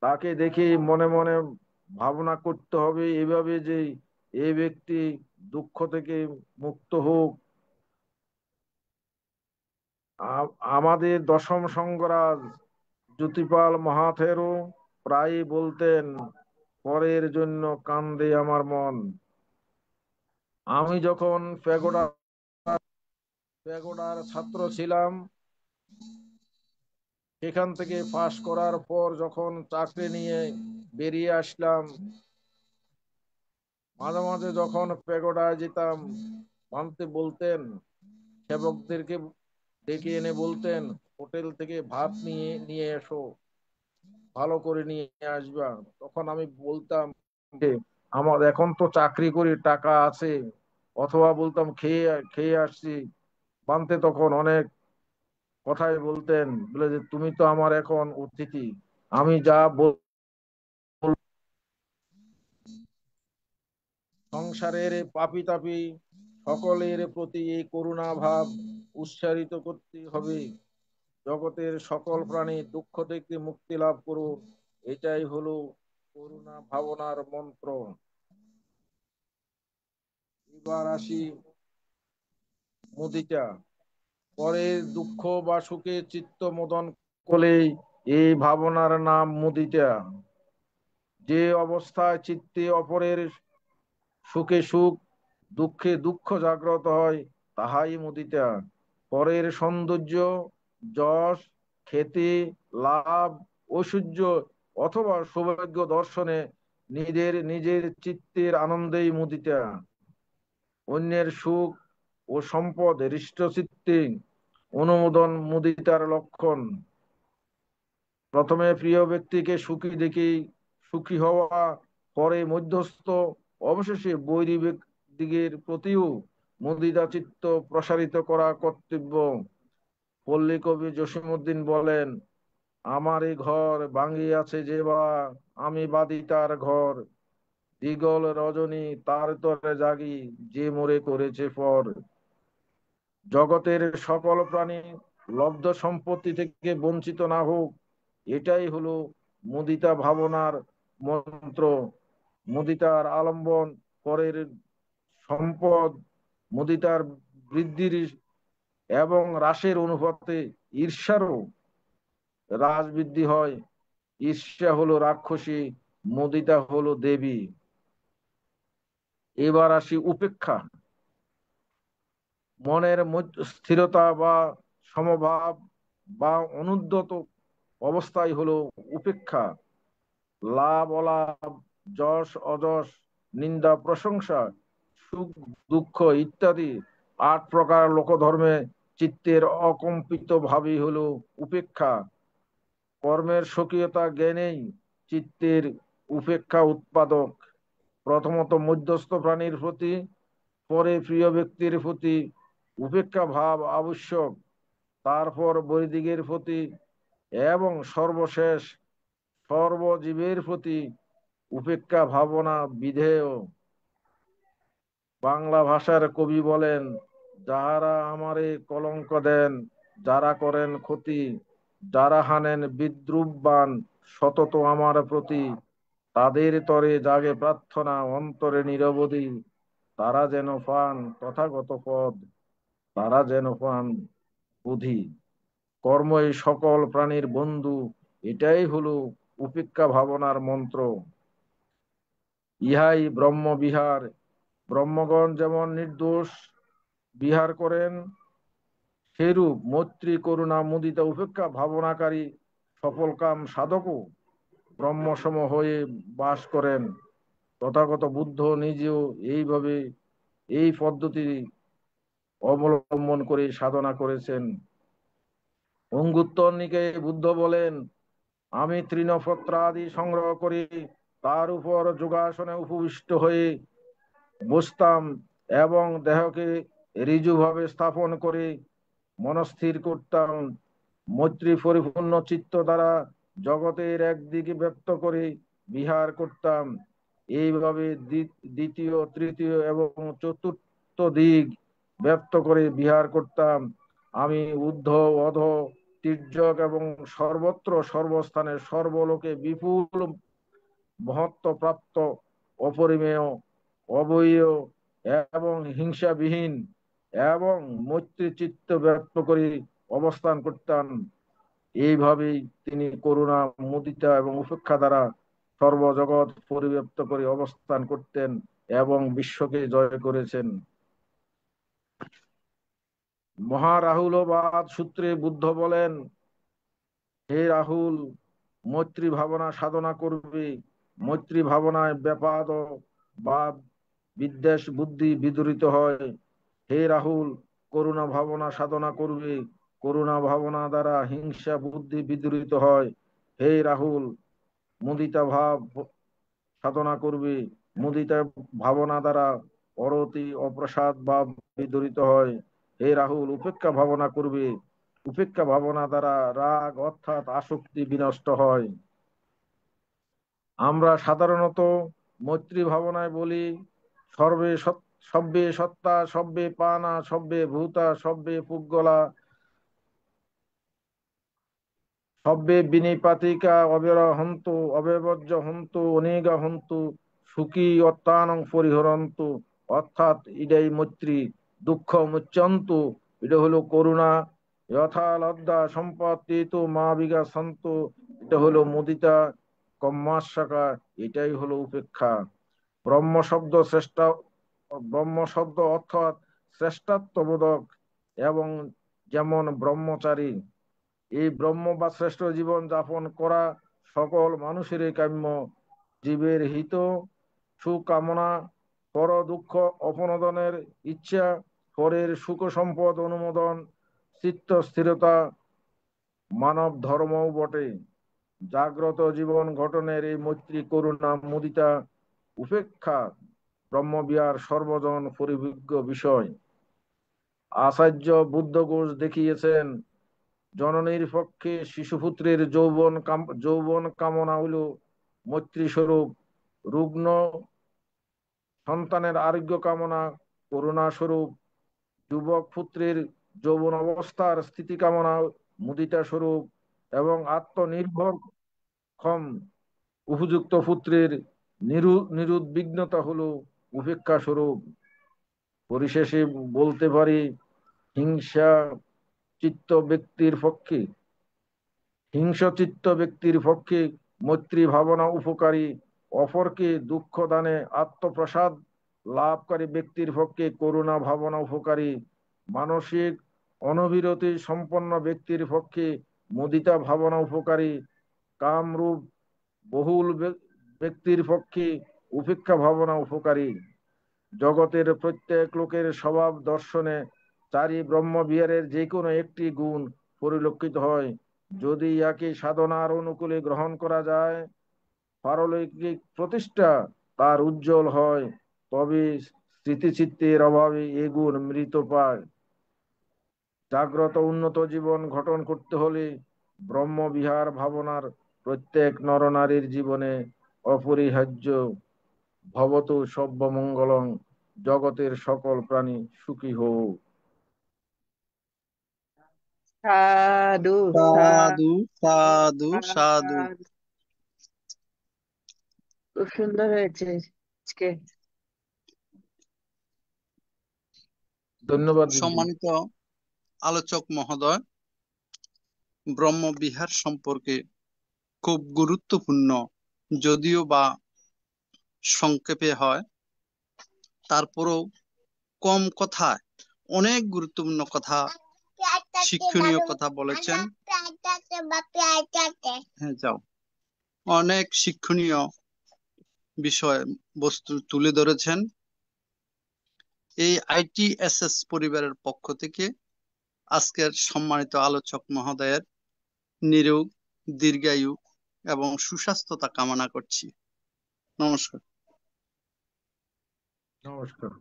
তাকে দেখে মনে মনে ভাবনা করতে হবে এভাবে যে, এই ব্যক্তি দুঃখ থেকে মুক্ত হোক, আমাদের দশম সঙ্গরাজ জ্যোতিপাল মহাথেরো প্রায়ই বলতেন, পরের জন্য কান্দে আমার মন। আমি যখন প্যাগোডার ছাত্র ছিলাম, সেখান থেকে পাশ করার পর যখন চাকরি নিয়ে বেরিয়ে আসলাম, মাঝে মাঝে যখন প্যাগোডায় যেতাম, মানতে বলতেন, সেবকদেরকে ডেকে এনে বলতেন, হোটেল থেকে ভাত নিয়ে নিয়ে এসো, ভালো করে নিয়ে আসবা। তখন আমি বলতাম যে, আমার এখন তো চাকরি করি, টাকা আছে, অথবা বলতাম খেয়ে খেয়ে আসছি। বানতে তখন অনেক কথাই বলতেন, বলে যে তুমি তো আমার এখন অতিথি, আমি যা সংসারের পাপী তাপী সকলের প্রতি এই করুণা ভাব উচ্চারিত করতে হবে। জগতের সকল প্রাণী দুঃখ থেকে মুক্তি লাভ করুক, এটাই হলো করুণা ভাবনার মন্ত্র। এবার আসি মুদিটা। পরের দুঃখ বা সুখে চিত্ত মোদন করলেই এই ভাবনার নাম মুদিটা। যে অবস্থায় চিত্তে অপরের সুখে সুখ, দুঃখে দুঃখ জাগ্রত হয়, তাহাই মুদিতা। পরের সৌন্দর্য, যশ, খ্যাতি, লাভ, ঐশ্বর্য অথবা সৌভাগ্য দর্শনে নিজের নিজের চিত্তের আনন্দেই মুদিতা। অন্যের সুখ ও সম্পদ হৃষ্টচিত্তে অনুমোদন মুদিতার লক্ষণ। প্রথমে প্রিয় ব্যক্তিকে সুখী দেখি সুখী হওয়া, পরে মধ্যস্থ, অবশেষে বৈরী দিকের প্রতিও মুদিতা চিত্ত প্রসারিত করা কর্তব্য। পল্লী কবি জসীমউদ্দিন বলেন, আমার এই ঘর ভাঙিয়াছে যে বা, আমি বাঁধি তার ঘর, দিগল রজনী তার তরে জাগি, যে মোরে করেছে পর। জগতের সকল প্রাণী লব্ধ সম্পত্তি থেকে বঞ্চিত না হোক, এটাই হলো মুদিতা ভাবনার মন্ত্র। মুদিতার আলম্বন পরের সম্পদ, মুদিতার বৃদ্ধির এবং হ্রাসের অনুপাতে ঈর্ষারও হ্রাস বৃদ্ধি হয়। ঈর্ষা হলো রাক্ষসী, মুদিতা হলো দেবী। এবার আসি উপেক্ষা। মনের স্থিরতা বা সমভাব বা অনুদ্যত অবস্থাই হলো উপেক্ষা। লাভ অলাভ, যশ অযশ, নিন্দা প্রশংসা, সুখ দুঃখ ইত্যাদি ৮ প্রকার লোকধর্মে চিত্তের অকম্পিত ভাবই হলো উপেক্ষা। কর্মের স্বকীয়তা জ্ঞানেই চিত্তের উপেক্ষা উৎপাদক। প্রথমত মধ্যস্থ প্রাণীর প্রতি, পরে প্রিয় ব্যক্তির প্রতি উপেক্ষা ভাব আবশ্যক, তারপর বৈদিকের প্রতি এবং সর্বশেষ সর্বজীবের প্রতি উপেক্ষা ভাবনা বিধেয়। বাংলা ভাষার কবি বলেন, যাহারা আমারে কলঙ্ক দেন, যারা করেন ক্ষতি, যারা হানেন বিদ্রুপ বান সতত আমার প্রতি, তাদের তরে জাগে প্রার্থনা অন্তরে নিরবধি, তারা যেন পান তথাগত পদ, তারা যেন পান বুদ্ধি। কর্মই সকল প্রাণীর বন্ধু, এটাই হলো উপেক্ষা ভাবনার মন্ত্র। ইহাই ব্রহ্ম বিহার। ব্রহ্মগণ যেমন নির্দোষ বিহার করেন, সেরূপ মৈত্রী করুণা মুদিতা উপেক্ষা ভাবনাকারী সফলকাম সাধকও ব্রহ্মসম হয়ে বাস করেন। তথাগত বুদ্ধ নিজেও এইভাবে এই পদ্ধতি অবলম্বন করে সাধনা করেছেন। অঙ্গুত্তর নিকায়ে বুদ্ধ বলেন, আমি তৃণপত্র আদি সংগ্রহ করি, তার উপর যোগাসনে উপবিষ্ট হয়ে বসতাম এবং দেহকে ঋজুভাবে স্থাপন করে মনস্থির করতাম। মৈত্রী পরিপূর্ণ চিত্ত দ্বারা জগতের একদিকে ব্যক্ত করে বিহার করতাম। এইভাবে দ্বিতীয়, তৃতীয় এবং চতুর্থ দিক ব্যক্ত করে বিহার করতাম। আমি ঊর্ধ্ব অধ তির্যক এবং সর্বত্র সর্বস্থানে সর্বলোকে বিপুল মহত্ব প্রাপ্ত, অপরিমেয়, অবৈয় এবং হিংসাবিহীন এবং মৈত্রী চিত্ত ব্যক্ত করি অবস্থান করতেন। এইভাবেই তিনি করুণা, মুদিতা এবং উপেক্ষা দ্বারা সর্বজগৎ পরিব্যাপ্ত করে অবস্থান করতেন এবং বিশ্বকে জয় করেছেন। মহারাহুলবাদ সূত্রে বুদ্ধ বলেন, হে রাহুল, মৈত্রী ভাবনা সাধনা করবে। মৈত্রী ভাবনায় ব্যাপাদ বা বিদ্বেষ বুদ্ধি বিদূরিত হয়। হে রাহুল, করুণা ভাবনা সাধনা করবে। করুণা ভাবনা দ্বারা হিংসা বুদ্ধি বিদূরিত হয়। হে রাহুল, মুদিতা ভাব সাধনা করবে। মুদিতা ভাবনা দ্বারা অরতি অপ্রসাদ ভাব বিদূরিত হয়। হে রাহুল, উপেক্ষা ভাবনা করবে। উপেক্ষা ভাবনা দ্বারা রাগ অর্থাৎ আসক্তি বিনষ্ট হয়। আমরা সাধারণত মৈত্রী ভাবনায় বলি, সব্যে সত্তা, সব্যে পানা, সব্যে ভূতা, সব্যে পুগ্গলা, সব্যে বিনিপাতিকা অব্যরহন্তু অব্যবজ্য হন্তু অনিগা হন্তু সুখী অত্তানং পরিহরন্তু। অর্থাৎ ইডাই মৈত্রী, দুঃখ মুচ্যন্তু, এটা হলো করুণা। যথা লব্ধা সম্পত্তি তো মা বিঘা সন্তু, এটা হলো মুদিতা। কম্মাশাকা, এটাই হলো উপেক্ষা। ব্রহ্ম শব্দ ব্রহ্ম শব্দ অর্থাৎ শ্রেষ্ঠত্ববোধক এবং যেমন ব্রহ্মচারী। এই ব্রহ্ম বা শ্রেষ্ঠ জীবন যাপন করা সকল মানুষেরই কাম্য। জীবের হিত সুকামনা, পর দুঃখ অপনোদনের ইচ্ছা, পরের সুখ সম্পদ অনুমোদন, চিত্ত স্থিরতা মানব ধর্মও বটে। জাগ্রত জীবন গঠনের এই মৈত্রী, করুণা, মুদিতা, উপেক্ষা ব্রহ্মবিহার সর্বজন পরিভিজ্ঞ বিষয়। আচার্য বুদ্ধ ঘোষ দেখিয়েছেন, জননীর পক্ষে শিশুপুত্রের যৌবন কামনা হইল মৈত্রী স্বরূপ। রুগ্ন সন্তানের আরোগ্য কামনা করুণা স্বরূপ। যুবক পুত্রের যৌবন অবস্থার স্থিতি কামনা মুদিতা স্বরূপ। এবং আত্মনির্ভর ক্ষম উপযুক্ত পুত্রের নিরুদ্বিগ্নতা হলো উপেক্ষা স্বরূপ। পরিশেষে বলতে পারি, হিংসা চিত্ত ব্যক্তির পক্ষে হিংসচিত্ত ব্যক্তির পক্ষে মৈত্রী ভাবনা উপকারী। অপরকে দুঃখ দানে আত্মপ্রসাদ লাভকারী ব্যক্তির পক্ষে করুণা ভাবনা উপকারী। মানসিক অনবিরতি সম্পন্ন ব্যক্তির পক্ষে মুদিতা ভাবনা উপকারী। কামরূপ বহুল ব্যক্তির পক্ষে উপেক্ষা ভাবনা উপকারী। জগতের প্রত্যেক লোকের স্বভাব দর্শনে চারি ব্রহ্মবিহারের যে কোনো একটি গুণ পরিলক্ষিত হয়। যদি ইয়াকে সাধনার অনুকূলে গ্রহণ করা যায়, পারলৌকিক প্রতিষ্ঠা তার উজ্জ্বল হয়। তবে স্মৃতিচিত্তের অভাবে এ গুণ মৃত পায়। জাগ্রত উন্নত জীবন গঠন করতে হলে ব্রহ্মবিহার ভাবনার প্রত্যেক নরনারীর জীবনে অপরিহার্য। ভবতু সর্বমঙ্গলং, জগতের সকল প্রাণী সুখী হোক। সাধু সাধু সাধু সাধু। সাধু। খুব সুন্দর হয়েছে আজকে। ধন্যবাদ দিদি। সম্মানিত আলোচক মহোদয়, ব্রহ্মবিহার সম্পর্কে খুব গুরুত্বপূর্ণ, যদিও বা সংক্ষেপে হয়, তারপরেও কম কথায় অনেক গুরুত্বপূর্ণ কথা, শিক্ষণীয় কথা বলেছেন। হ্যাঁ, যাও। অনেক শিক্ষণীয় বিষয় বস্তু তুলে ধরেছেন। এই ITSS পরিবারের পক্ষ থেকে আজকের সম্মানিত আলোচক মহোদয়ের নিরোগ, দীর্ঘায়ু এবং সুস্বাস্থ্যতা কামনা করছি। নমস্কার। নমস্কার।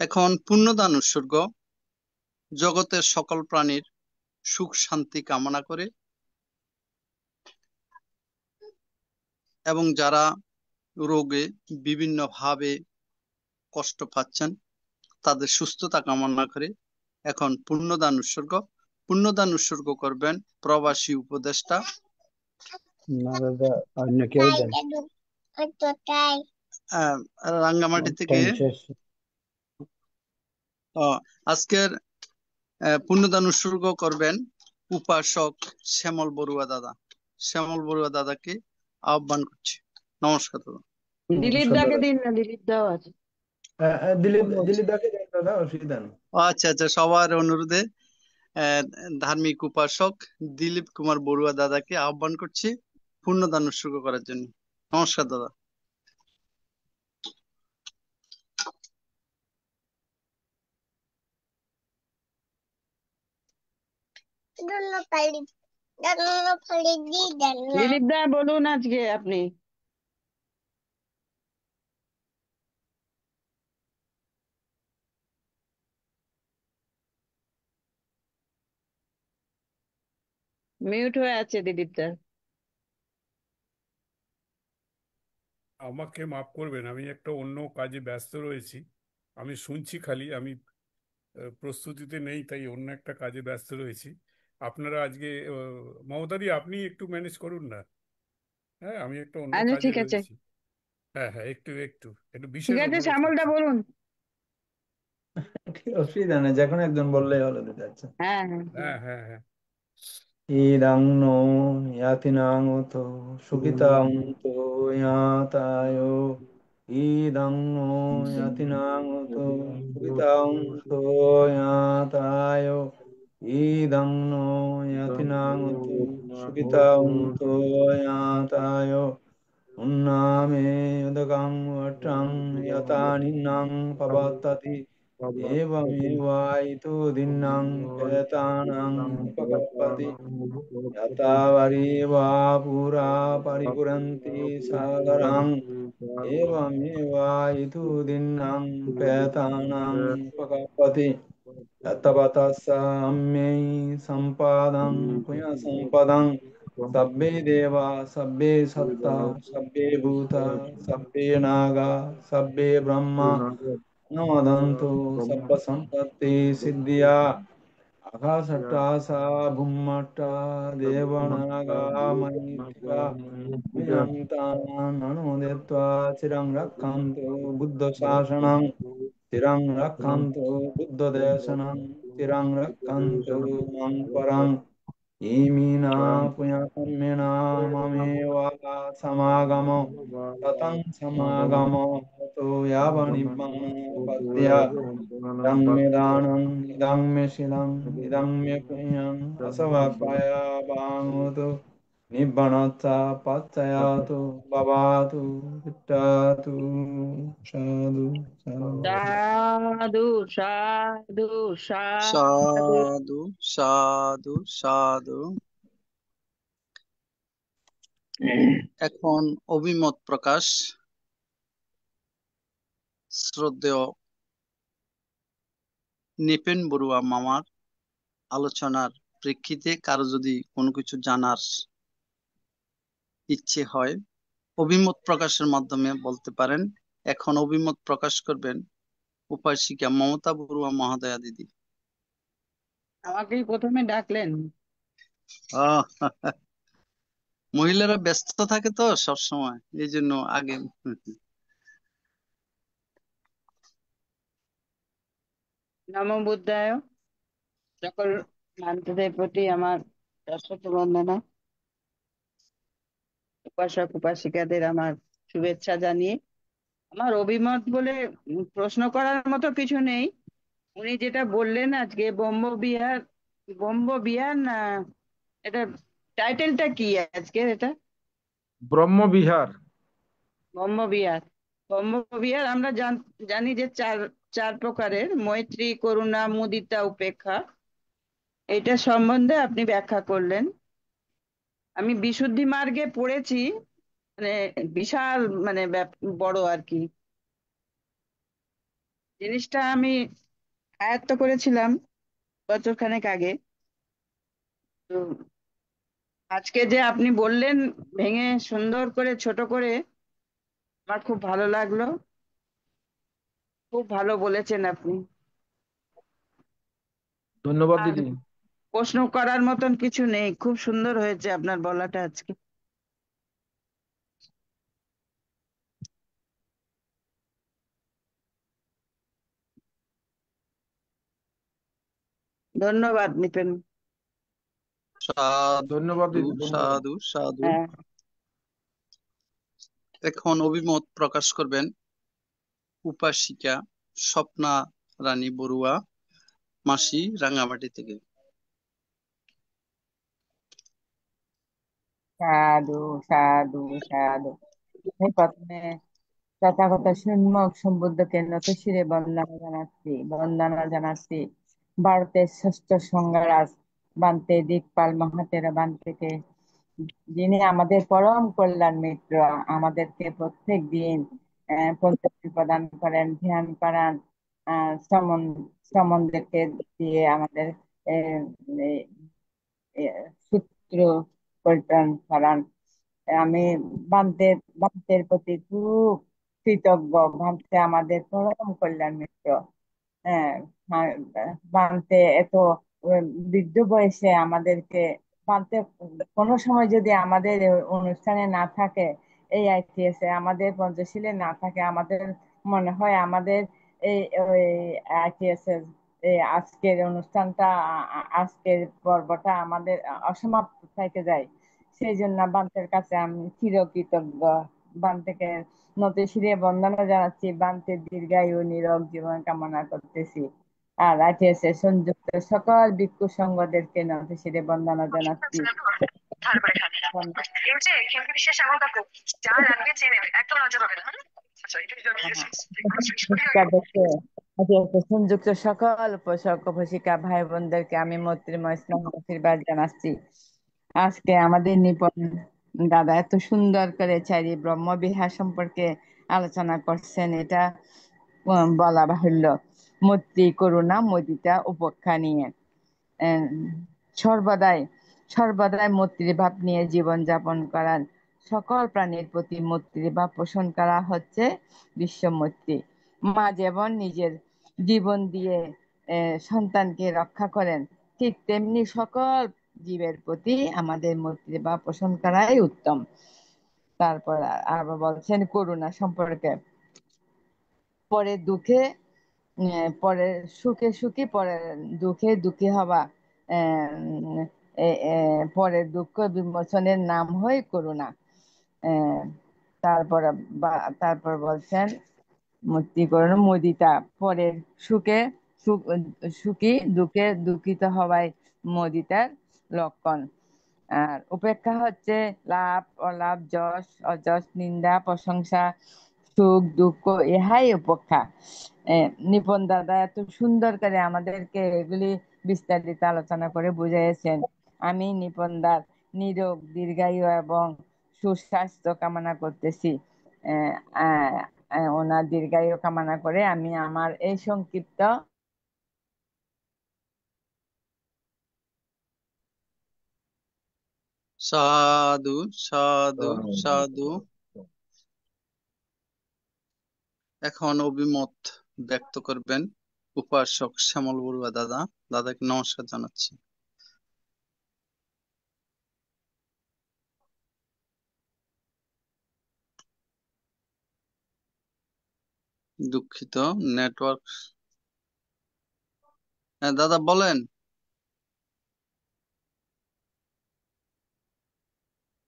এখন পুণ্যদান উৎসর্গ। জগতের সকল প্রাণীর সুখ শান্তি কামনা করে এবং যারা রোগে বিভিন্ন ভাবে কষ্ট পাচ্ছেন তাদের সুস্থতা কামনা করে এখন পুণ্যদান উৎসর্গ। পুণ্যদান উৎসর্গ করবেন প্রবাসী উপদেষ্টা না দাদা, অন্য কেউ দেন। রাঙ্গামাটি থেকে টাইম শেষ। আহ, আজকের পুণ্যদান উৎসর্গ করবেন উপাসক শ্যামল বড়ুয়া দাদা। শ্যামল বড়ুয়া দাদাকে আহ্বান করছি। নমস্কার দাদা। দিলীপ নমস্কার দাকে দাদা। দিন না, দিলীপ দাও আছে। দিলীপ দাকে দেন দাদা, অসুবিধা নেই। আচ্ছা আচ্ছা, সবার অনুরোধে আহ, ধার্মিক উপাসক দিলীপ কুমার বড়ুয়া দাদাকে আহ্বান করছি পুণ্যদান উৎসর্গ করার জন্য। নমস্কার দাদা। দিলীপ দা বলুন আজকে আপনি। মিউট হয়ে আছে দিলীপ দা। আমাকে মাফ করবেন, আমি একটা অন্য কাজে ব্যস্ত রয়েছি। আমি শুনছি খালি, আমি প্রস্তুতিতে নেই, তাই অন্য একটা কাজে ব্যস্ত রয়েছি। আপনারা আজকে মমতাদি আপনি একটু ম্যানেজ করুন না। হ্যাঁ, আমি একটা অন্য আচ্ছা কাজে ঠিক আছে, রয়েছি। হ্যাঁ হ্যাঁ, একটু একটু একটু ঠিক বিশেষ আছে, অনুরোধ শ্যামল দা করছি। বলুন। ঠিক, অসুবিধা নেই, যখন একজন বললেই হলো দিতে। আচ্ছা। হ্যাঁ হ্যাঁ হ্যাঁ। হ্যাঁ হ্যাঁ হ্যাঁ। ইদং নো ইয়াতিনাং উতো সুখিতাং তো ইয়াতায়। ইদং নো ইয়াতিনাং উতো সুখিতাং তো ইয়াতায়। ইদং নো ইয়াতিনাং উতো সুখিতাং তো ইয়াতায়। উন্নামে উদকং বট্টং यतानिन्नं पवत्तति एवमेवायितो दिन्नं प्रेतानां उपकल्पति यथा वरीवा पुरा परिपुरन्ति सागरं एवमेवायितो दिन्नं प्रेतानां उपकल्पति यत्तवतस्साम्यै सम्पदं पुण्यसम्पदं सब्बे देवा सब्बे सत्ता सब्बे भूता सब्बे नागा सब्बे ब्रह्मा नमदन्तु सब्बसम्पत्ति सिद्धिया आकाशट्टासा भुम्मट्टा देवनागा मयित्वा विनन्ताननुदित्वा चिरं रक्षन्तु बुद्धशासनं चिरं रक्षन्तु बुद्धदेशनं चिरं रक्षन्तु मं परम् इमिना पुण्यकर्मिणा ममेव समागमो ततं समागमो तो यावनिब्बाणपद्य इदं मे दानम् इदं मे शीलम् इदं मे पुण्यम् असवाक्काय वाङ्मूतो निब्बणच्च पच्चयातु भवातु विट्टतु साधु साधु। সাধু সাধু সাধু। সাধু সাধু সাধু। এখন অভিমত প্রকাশ। শ্রদ্ধেয় নিপেন বড়ুয়া মামার আলোচনার প্রেক্ষিতে কারো যদি কোনো কিছু জানার ইচ্ছে হয় অভিমত প্রকাশের মাধ্যমে বলতে পারেন। এখন অভিমত প্রকাশ করবেন উপাসিকা মমতা বড়ুয়া মহোদয়া দিদি। আমাকেই প্রথমে ডাকলেন। আহ, মহিলারা ব্যস্ত থাকে তো সব সময়, এই জন্য আগে। নমো বুদ্ধায়। সকল ভ্রান্তদের প্রতি আমার সশ্রদ্ধ বন্দনা। উপাসক উপাসিকাদের আমার শুভেচ্ছা জানিয়ে আমার অভিমত বলে প্রশ্ন করার মতো কিছু নেই। উনি যেটা বললেন আজকে ব্রহ্মবিহার, ব্রহ্মবিহার না, এটা টাইটেলটা কি আজকের? এটা ব্রহ্মবিহার। ব্রহ্মবিহার। ব্রহ্মবিহার আমরা জানি যে চার চার প্রকারের: মৈত্রী, করুণা, মুদিতা, উপেক্ষা। এটা সম্বন্ধে আপনি ব্যাখ্যা করলেন। আমি বিশুদ্ধি মার্গে পড়েছি, মানে বিশাল, মানে বড় আর কি জিনিসটা। আমি আয়ত্ত করেছিলাম বছর খানেক আগে। তো আজকে যে আপনি বললেন ভেঙে সুন্দর করে ছোট করে, আমার খুব ভালো লাগলো। খুব ভালো বলেছেন আপনি। ধন্যবাদ আর দিদি। প্রশ্ন করার মতন কিছু নেই, খুব সুন্দর হয়েছে আপনার বলাটা আজকে। ধন্যবাদ নিপেন। সাধু ধন্যবাদ দিদি, ধন্যবাদ। সাধু সাধু। হ্যাঁ, এখন অভিমত প্রকাশ করবেন উপাসিকা স্বপ্না রানী বড়ুয়া, মাসি, রাঙ্গামাটি থেকে। সাধু সাধু সাধু। আমি প্রথমে তথাগত সম্যক সম্বুদ্ধকে নত শিরে বন্দনা জানাচ্ছি। ভারতের ষষ্ঠ সংঘরাজ বান্তে দিকপাল মহাতেরা বান্তেকে, যিনি আমাদের পরম কল্যাণ মিত্র, আমাদেরকে প্রত্যেক দিন পঞ্চাশটি প্রদান করেন, ধ্যান করান, শ্রমণদেরকে দিয়ে আমাদের আহ, সূত্র পরিত্রাণ করান। আমি বান্তের প্রতি খুব কৃতজ্ঞ। বান্তে আমাদের পরম কল্যাণ মিত্র। হ্যাঁ, হ্যাঁ, বান্তে এত বৃদ্ধ বয়সে আমাদেরকে, বান্তে কোনো সময় যদি আমাদের অনুষ্ঠানে না থাকে, এই আইটিএস এ আমাদের পঞ্চশীলে না থাকে, আমাদের মনে হয় আমাদের এই আইটিএস এর এই আজকের অনুষ্ঠানটা, আজকের পর্বটা আমাদের অসমাপ্ত থেকে যায়। সেই জন্য বান্তের কাছে আমি চিরকৃতজ্ঞ। বান্তেকে নতে শিরে বন্দনা জানাচ্ছি, বান্তের দীর্ঘায়ু নিরোগ জীবন কামনা করতেছি। আর আইটিএস এর সংযুক্ত সকল ভিক্ষু সংঘদেরকে নতে শিরে বন্দনা জানাচ্ছি। সংযুক্ত সকল উপাসক উপাসিকা ভাই বোনদেরকে আমি মৈত্রীময় স্নেহ আশীর্বাদ জানাচ্ছি। আজকে আমাদের নিপন দাদা এত সুন্দর করে চারি ব্রহ্মবিহার সম্পর্কে আলোচনা করছেন, এটা বলা বাহুল্য। মৈত্রী, করুণা, মুদিতা, উপেক্ষা নিয়ে আহ, সর্বদাই সর্বদাই মৈত্রীভাব নিয়ে জীবন যাপন করার, সকল প্রাণীর প্রতি মৈত্রীভাব পোষণ করা হচ্ছে বিশ্ব মৈত্রী। মা যেমন নিজের জীবন দিয়ে সন্তানকে রক্ষা করেন, ঠিক তেমনি সকল জীবের প্রতি আমাদের মৈত্রীভাব পোষণ করাই উত্তম। তারপর আবার বলছেন করুণা সম্পর্কে, পরে দুঃখে পরে সুখে সুখী, পরে দুঃখে দুঃখী হবা, পরের দুঃখ বিমোচনের নাম হয় করুণা। আহ, তারপর তারপর বলছেন মুক্তি করুন মুদিতা, পরের সুখে সুখী, দুঃখে দুঃখিত হওয়াই মুদিতার লক্ষণ। আর উপেক্ষা হচ্ছে লাভ অলাভ, যশ অযশ, নিন্দা প্রশংসা, সুখ দুঃখ, ইহাই উপেক্ষা। নিপন দাদা এত সুন্দর করে আমাদেরকে এগুলি বিস্তারিত আলোচনা করে বুঝিয়েছেন। আমি নিপনদার নিরোগ দীর্ঘায়ু এবং সুস্বাস্থ্য কামনা করতেছি। আহ, আহ, ওনার দীর্ঘায়ু কামনা করে আমি আমার এই সংক্ষিপ্ত সাধু সাধু সাধু। এখন অভিমত ব্যক্ত করবেন উপাসক শ্যামল বড়ুয়া দাদা। দাদাকে নমস্কার জানাচ্ছি। দুঃখিত, নেটওয়ার্ক। হ্যাঁ দাদা বলেন।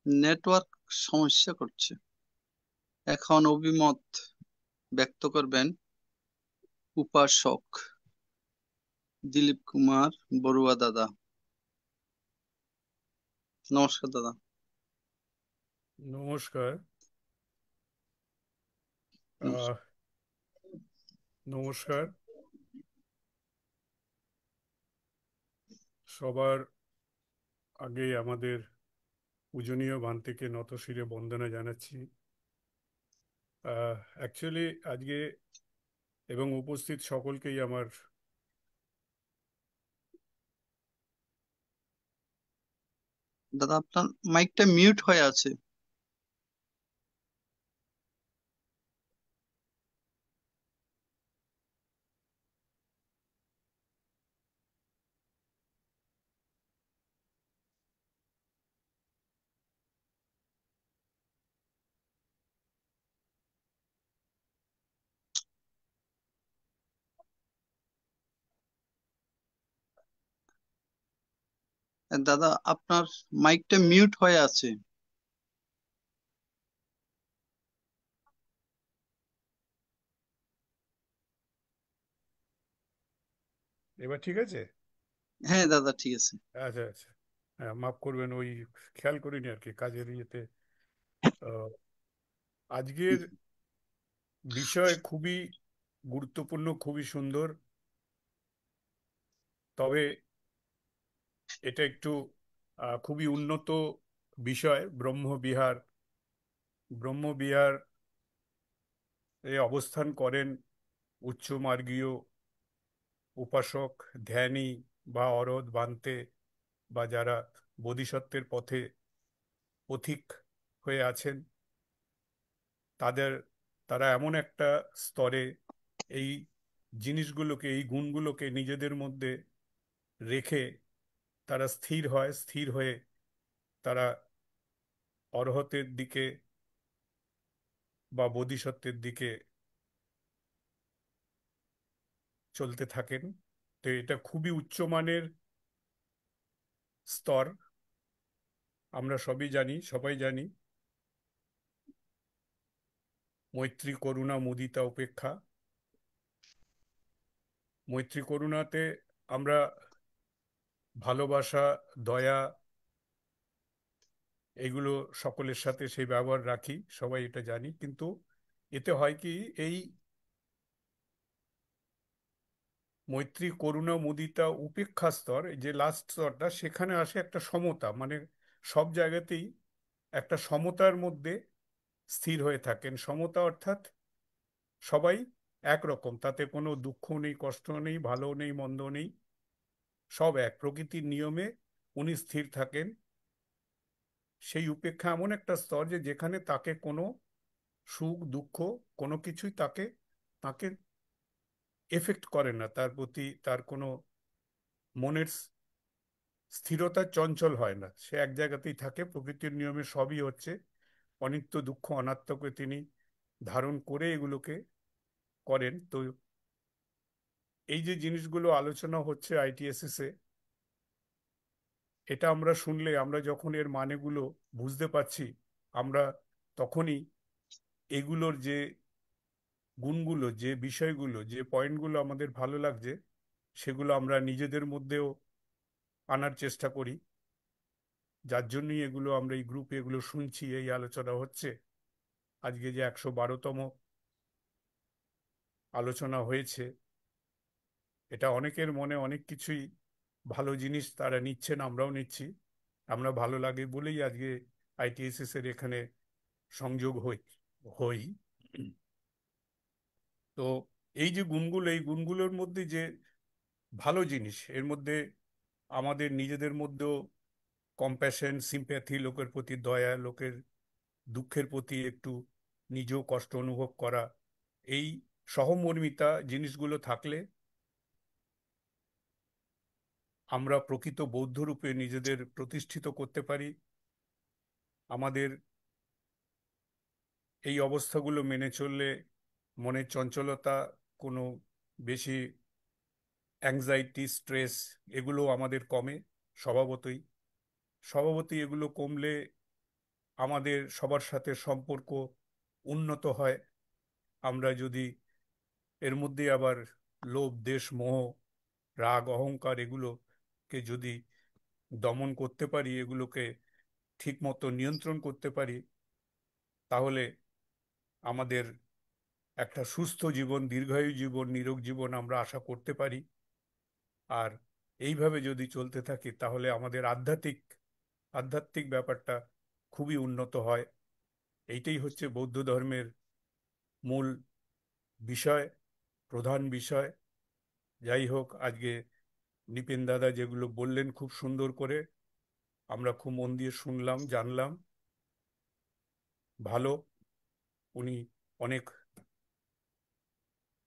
নেটওয়ার্ক সমস্যা করছে। এখন অভিমত ব্যক্ত করবেন উপাসক দিলীপ কুমার বড়ুয়া দাদা। নমস্কার দাদা। নমস্কার। নমস্কার সবার আগে আমাদের পূজনীয় বান্তিকে নতশিরে বন্দনা জানাচ্ছি। অ্যাকচুয়ালি আজকে এবং উপস্থিত সকলকেই আমার দাদা আপনার মাইকটা মিউট হয়ে আছে। দাদা আপনার মাইকটা মিউট হয়ে আছে। এবার ঠিক আছে? হ্যাঁ দাদা ঠিক আছে। আচ্ছা আচ্ছা, হ্যাঁ মাফ করবেন, ওই খেয়াল করিনি আর কি কাজের ইয়েতে। আহ, আজকের বিষয় খুবই গুরুত্বপূর্ণ, খুবই সুন্দর। তবে এটা একটু খুবই উন্নত বিষয়। ব্রহ্মবিহার, ব্রহ্মবিহার এ অবস্থান করেন উচ্চমার্গীয় উপাসক, ধ্যানী বা অরহত বান্তে, বা যারা বোধিসত্ত্বের পথে পথিক হয়ে আছেন, তাদের তারা এমন একটা স্তরে এই জিনিসগুলোকে, এই গুণগুলোকে নিজেদের মধ্যে রেখে তারা স্থির হয়, স্থির হয়ে তারা অরহতের দিকে বা বোধিসত্ত্বের দিকে চলতে থাকেন। তো এটা খুবই উচ্চমানের স্তর, আমরা সবই জানি, সবাই জানি। মৈত্রী, করুণা, মুদিতা, উপেক্ষা। মৈত্রী করুণাতে আমরা ভালোবাসা, দয়া, এগুলো সকলের সাথে সেই ব্যবহার রাখি, সবাই এটা জানি। কিন্তু এতে হয় কি, এই মৈত্রী, করুণা, মুদিতা, উপেক্ষা স্তর, এই যে লাস্ট স্তরটা, সেখানে আসে একটা সমতা, মানে সব জায়গাতেই একটা সমতার মধ্যে স্থির হয়ে থাকেন। সমতা অর্থাৎ সবাই একরকম, তাতে কোনো দুঃখ নেই, কষ্ট নেই, ভালো নেই, মন্দ নেই, সব এক, প্রকৃতির নিয়মে উনি স্থির থাকেন। সেই উপেক্ষা এমন একটা স্তর যে যেখানে তাকে কোনো সুখ দুঃখ কোনো কিছুই তাকে তাকে এফেক্ট করে না, তার প্রতি তার কোনো মনের স্থিরতা চঞ্চল হয় না, সে এক জায়গাতেই থাকে। প্রকৃতির নিয়মে সবই হচ্ছে, অনিত্য দুঃখ অনাত্মকে তিনি ধারণ করে এগুলোকে করেন। তো এই যে জিনিসগুলো আলোচনা হচ্ছে আইটিএসএস এ, এটা আমরা শুনলে, আমরা যখন এর মানেগুলো বুঝতে পারছি, আমরা তখনই এগুলোর যে গুণগুলো, যে বিষয়গুলো, যে পয়েন্টগুলো আমাদের ভালো লাগছে, সেগুলো আমরা নিজেদের মধ্যেও আনার চেষ্টা করি। যার জন্যই এগুলো আমরা এই গ্রুপে এগুলো শুনছি, এই আলোচনা হচ্ছে। আজকে যে 112তম আলোচনা হয়েছে, এটা অনেকের মনে অনেক কিছুই, ভালো জিনিস তারা নিচ্ছেন, আমরাও নিচ্ছি। আমরা ভালো লাগে বলেই আজকে আইটিএসএস এর এখানে সংযোগ হই হই তো এই যে গুণগুলো, এই গুণগুলোর মধ্যে যে ভালো জিনিস, এর মধ্যে আমাদের নিজেদের মধ্যেও কম্প্যাশন, সিম্প্যাথি, লোকের প্রতি দয়া, লোকের দুঃখের প্রতি একটু নিজেও কষ্ট অনুভব করা, এই সহমর্মিতা জিনিসগুলো থাকলে আমরা প্রকৃত বৌদ্ধ রূপে নিজেদের প্রতিষ্ঠিত করতে পারি। আমাদের এই অবস্থাগুলো মেনে চললে মনের চঞ্চলতা, কোনো বেশি অ্যাংজাইটি, স্ট্রেস, এগুলো আমাদের কমে স্বভাবতই। স্বভাবতই এগুলো কমলে আমাদের সবার সাথে সম্পর্ক উন্নত হয়। আমরা যদি এর মধ্যে আবার লোভ, দেশ, মোহ, রাগ, অহংকার, এগুলোকে যদি দমন করতে পারি, এগুলোকে ঠিক মতো নিয়ন্ত্রণ করতে পারি, তাহলে আমাদের একটা সুস্থ জীবন, দীর্ঘায়ু জীবন, নিরোগ জীবন আমরা আশা করতে পারি। আর এইভাবে যদি চলতে থাকি, তাহলে আমাদের আধ্যাত্মিক ব্যাপারটা খুবই উন্নত হয়। এইটাই হচ্ছে বৌদ্ধ ধর্মের মূল বিষয়, প্রধান বিষয়। যাই হোক, আজকে নিপেন দাদা যেগুলো বললেন খুব সুন্দর করে, আমরা খুব মন দিয়ে শুনলাম, জানলাম। ভালো, উনি অনেক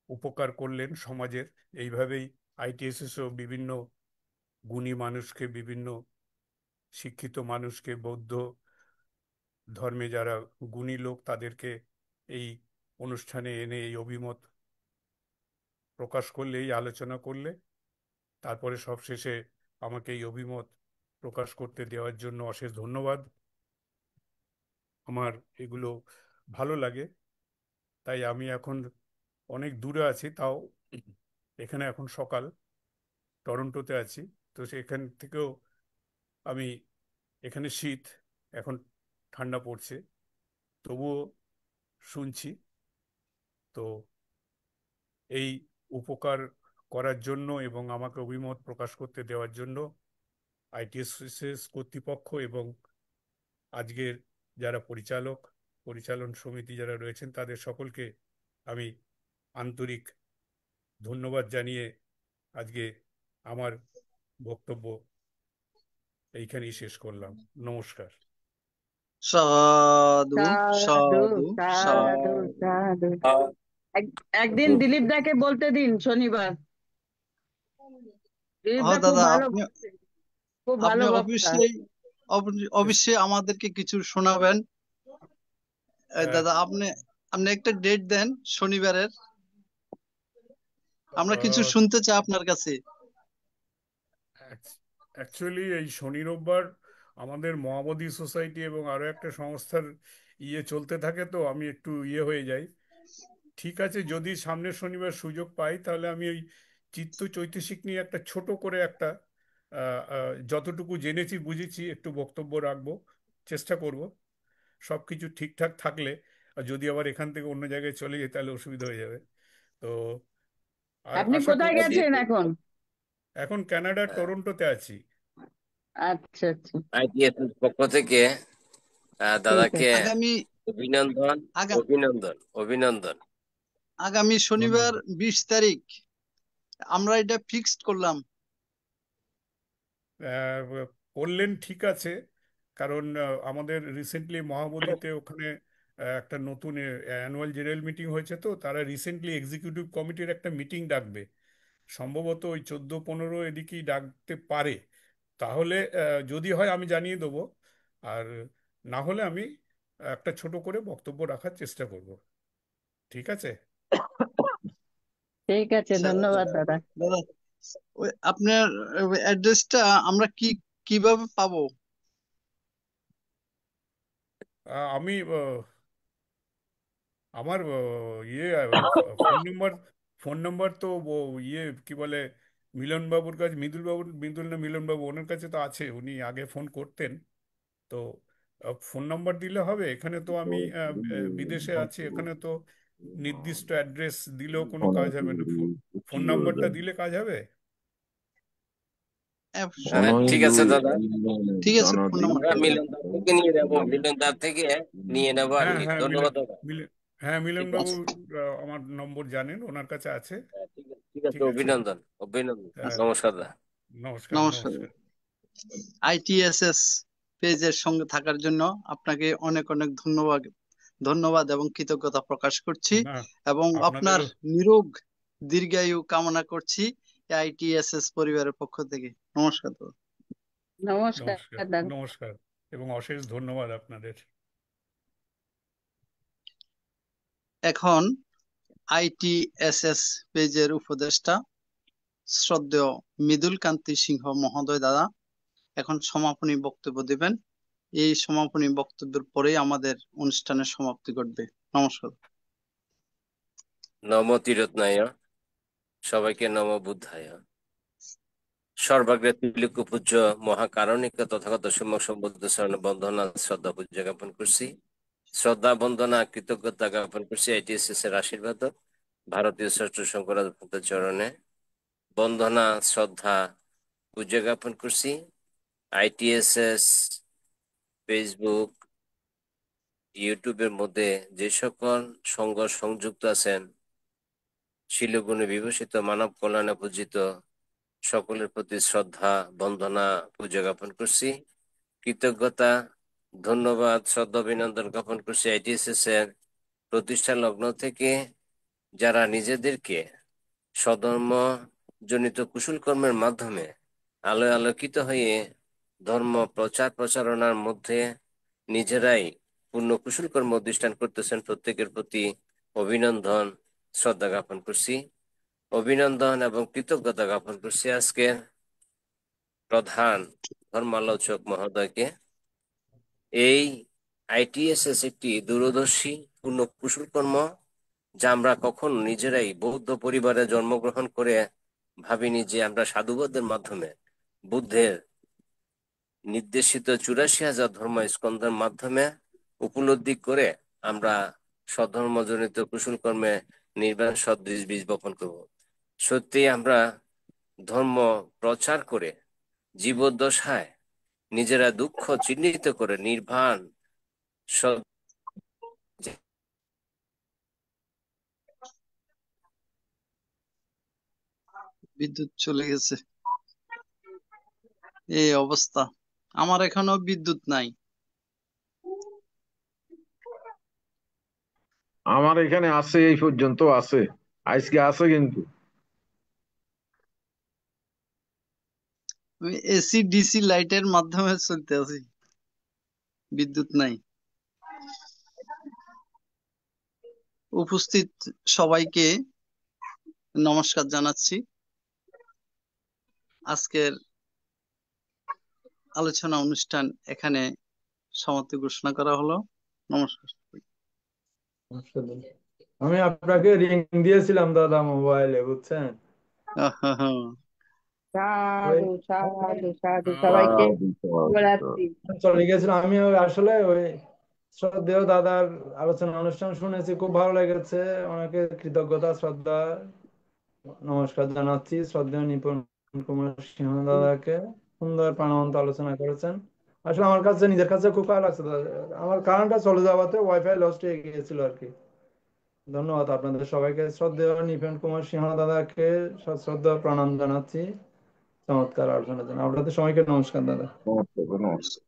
উপকার করলেন সমাজের। এইভাবেই আইটিএসএসও বিভিন্ন গুণী মানুষকে, বিভিন্ন শিক্ষিত মানুষকে, বৌদ্ধ ধর্মে যারা গুণী লোক, তাদেরকে এই অনুষ্ঠানে এনে এই অভিমত প্রকাশ করলে, এই আলোচনা করলে, তারপরে সবশেষে আমাকে এই অভিমত প্রকাশ করতে দেওয়ার জন্য অশেষ ধন্যবাদ। আমার এগুলো ভালো লাগে, তাই আমি এখন অনেক দূরে আছি, তাও এখানে এখন সকাল, টরন্টোতে আছি, তো সেখান থেকেও আমি, এখানে শীত, এখন ঠান্ডা পড়ছে, তবুও শুনছি। তো এই উপকার করার জন্য এবং আমাকে অভিমত প্রকাশ করতে দেওয়ার জন্য আইটিএসএস কর্তৃপক্ষ এবং আজকের যারা পরিচালন সমিতি যারা রয়েছেন তাদের সকলকে আমি আন্তরিক ধন্যবাদ জানিয়ে আজকে আমার বক্তব্য এইখানেই শেষ করলাম। নমস্কার। সাধু সাধু সাধু সাধু সাধু। সাধু। একদিন দিলীপ দাকে বলতে দিন শনিবার। দিলীপ ও দা খুব দাদা, ভালো আপনি বক্তা, খুব ভালো আপনি বক্তা। অবশ্যই আমাদেরকে কিছু শোনাবেন। দাদা, আপনি আপনি একটা ডেট দেন শনিবারের, আমরা কিছু শুনতে চাই আপনার কাছে। অ্যাকচুয়ালি এই শনি রোববার আমাদের মহাবোধি সোসাইটি এবং আরো একটা সংস্থার চলতে থাকে, তো আমি একটু হয়ে যাই। ঠিক আছে, যদি সামনের শনিবার সুযোগ পাই তাহলে আমি ওই চিত্ত চৈতসিক নিয়ে একটা ছোট করে একটা যতটুকু জেনেছি বুঝেছি একটু বক্তব্য রাখবো, চেষ্টা করব। সব কিছু ঠিকঠাক থাকলে, আর যদি আবার এখান থেকে অন্য জায়গায় চলে যাই তাহলে অসুবিধা হয়ে যাবে। তো আর আপনি আশা কোথায় করছি, গেছেন এখন? এখন কানাডার টরন্টোতে আছি। আচ্ছা আচ্ছা, আইটিএস পক্ষ থেকে ঠিক দাদাকে আছে। আগামী অভিনন্দন, আগা- অভিনন্দন, অভিনন্দন। আগামী শনিবার ধন্যবাদ। 20 তারিখ আমরা এটা ফিক্সড করলাম। আহ, করলেন ঠিক আছে, কারণ আমাদের রিসেন্টলি মহাবোধিতে ওখানে একটা নতুন অ্যানুয়াল জেনারেল মিটিং হয়েছে, তো তারা রিসেন্টলি এক্সিকিউটিভ কমিটির একটা মিটিং ডাকবে, সম্ভবত ওই 14-15 এদিকেই ডাকতে পারে। তাহলে যদি হয় আমি জানিয়ে দেবো, আর না হলে আমি একটা ছোট করে বক্তব্য রাখার চেষ্টা করব। ঠিক আছে। ঠিক আছে, আচ্ছা, ধন্যবাদ দাদা। দাদা, ওই আপনার অ্যাড্রেসটা আমরা কিভাবে পাবো? আমি আমার ফোন নম্বর তো কি বলে, মিলনবাবুর কাছে, মৃদুল না মিলনবাবু, ওনার কাছে তো আছে, উনি আগে ফোন করতেন। তো ফোন নাম্বার দিলে হবে? এখানে তো আমি বিদেশে আছি, এখানে তো নির্দিষ্ট অ্যাড্রেস দিলেও কোনো কাজ হবে না। ফোন নাম্বারটা দিলে কাজ হবে? ঠিক আছে দাদা, ঠিক আছে, ফোন আমরা নাম্বারটা দেন। মিলনদার থেকে নিয়ে নেবো, মিলনদার থেকে নিয়ে নেবো আর হ্যাঁ কি। হ্যাঁ ধন্যবাদ দাদা। ঠিক মিলনবাবু আছে, আমার নম্বর জানেন, ওনার কাছে আছে। ঠিক আছে, ঠিক আছে। অভিনন্দন, অভিনন্দন। আহ, নমস্কার দাদা। নমস্কার, নমস্কার। নমস্কার। আইটিএসএস পেজের সঙ্গে থাকার জন্য আপনাকে অনেক অনেক ধন্যবাদ এবং কৃতজ্ঞতা প্রকাশ করছি, না, এবং আপনার আপনাদেরও নিরোগ দীর্ঘায়ু কামনা করছি আইটিএসএস পরিবারের পক্ষ থেকে। নমস্কার দাদা। নমস্কার নমস্কার, দাদা। নমস্কার এবং অশেষ ধন্যবাদ আপনাদের। এখন আইটিএসএস পেজের উপদেষ্টা শ্রদ্ধেয় মৃদুল কান্তি সিংহ মহোদয় দাদা এখন সমাপনী বক্তব্য দিবেন। এই সমাপনী বক্তব্যের পরেই আমাদের অনুষ্ঠানের সমাপ্তি ঘটবে। নমস্কার। নম তিরত্নায়, সবাইকে নম বুদ্ধায়। সর্বাগ্রে ত্রিলোক পূজ্য মহাকারণিক তথাগত সম্যক সম্বুদ্ধ শরণ বন্দনা শ্রদ্ধা পূজ্য জ্ঞাপন করছি। শ্রদ্ধা বন্দনা কৃতজ্ঞতা জ্ঞাপন করছি আইটিএসএস এর আশীর্বাদ, ভারতীয় শ্রেষ্ঠ শঙ্করাচার্য ভক্তের চরণে বন্দনা শ্রদ্ধা পূজ্য জ্ঞাপন করছি। আইটিএসএস ফেসবুক, ইউটিউবের মধ্যে যে সকল সংঘ সংযুক্ত আছেন, শিলগুণে বিভূষিত মানব কল্যাণে পূজিত সকলের প্রতি শ্রদ্ধা বন্দনা পূজা জ্ঞাপন করছি। কৃতজ্ঞতা, ধন্যবাদ, শ্রদ্ধা অভিনন্দন জ্ঞাপন করছি আইটিএসএস এর প্রতিষ্ঠা লগ্ন থেকে যারা নিজেদেরকে স্বধর্ম জনিত কুশল কর্মের মাধ্যমে আলোয় আলোকিত হয়ে ধর্ম প্রচার প্রচারণার মধ্যে নিজেরাই পূর্ণ কুশল কর্ম অধিষ্ঠান করতেছেন, প্রত্যেকের প্রতি অভিনন্দন শ্রদ্ধা জ্ঞাপন করছি। অভিনন্দন এবং কৃতজ্ঞতা জ্ঞাপন করছি আজকের প্রধান ধর্মালোচক মহোদয়কে। এই ITSS একটি দূরদর্শী পূর্ণ কুশলকর্ম, যা আমরা কখনো নিজেরাই বৌদ্ধ পরিবারে জন্মগ্রহণ করে ভাবিনি যে আমরা সাধুবাদের মাধ্যমে বুদ্ধের নির্দেশিত 84,000 ধর্ম স্কন্ধের মাধ্যমে উপলব্ধি করে আমরা স্বধর্মজনিত কুশলকর্মে নির্বাণ সদৃশ বীজ বপন করব। সত্যি আমরা ধর্ম প্রচার করে জীবদ্দশায় নিজেরা দুঃখ চিহ্নিত করে নির্বাণ বিদ্যুৎ চলে গেছে, এই অবস্থা। আমার এখনো বিদ্যুৎ নাই। আমার এখানে আছে, এই পর্যন্ত আছে, আজকে আছে কিন্তু। আমি এসি ডিসি লাইটের মাধ্যমে চলতে আছি, বিদ্যুৎ নাই। উপস্থিত সবাইকে নমস্কার জানাচ্ছি। আজকের আলোচনা অনুষ্ঠান এখানে সমাপ্তি ঘোষণা করা হলো। নমস্কার। আমি আপনাকে রিং দিয়েছিলাম দাদা মোবাইলে, বুঝছেন? সাধু সাধু সাধু, সবাইকে শুভরাত্রি। চলে গেছিলাম আমি আসলে ওই শ্রদ্ধেয় দাদার আলোচনা অনুষ্ঠান শুনেছি, খুব ভালো লেগেছে। ওনাকে কৃতজ্ঞতা শ্রদ্ধা নমস্কার জানাচ্ছি। শ্রদ্ধেয় নিপুণ কুমার সিংহ দাদাকে সুন্দর প্রাণবন্ত আলোচনা করেছেন। আসলে আমার কাছে নিজের কাছে খুব ভালো লাগছে দাদা। আমার কারেন্টটা চলে যাওয়াতে ওয়াইফাই লস্ট হয়ে গিয়েছিল আর কি। ধন্যবাদ আপনাদের সবাইকে। শ্রদ্ধেয় নিপুণ কুমার সিংহ দাদাকে সশ্রদ্ধ প্রণাম জানাচ্ছি চমৎকার আলোচনার জন্য। আপনাদের সবাইকে নমস্কার দাদা। নমস্কার, নমস্কার।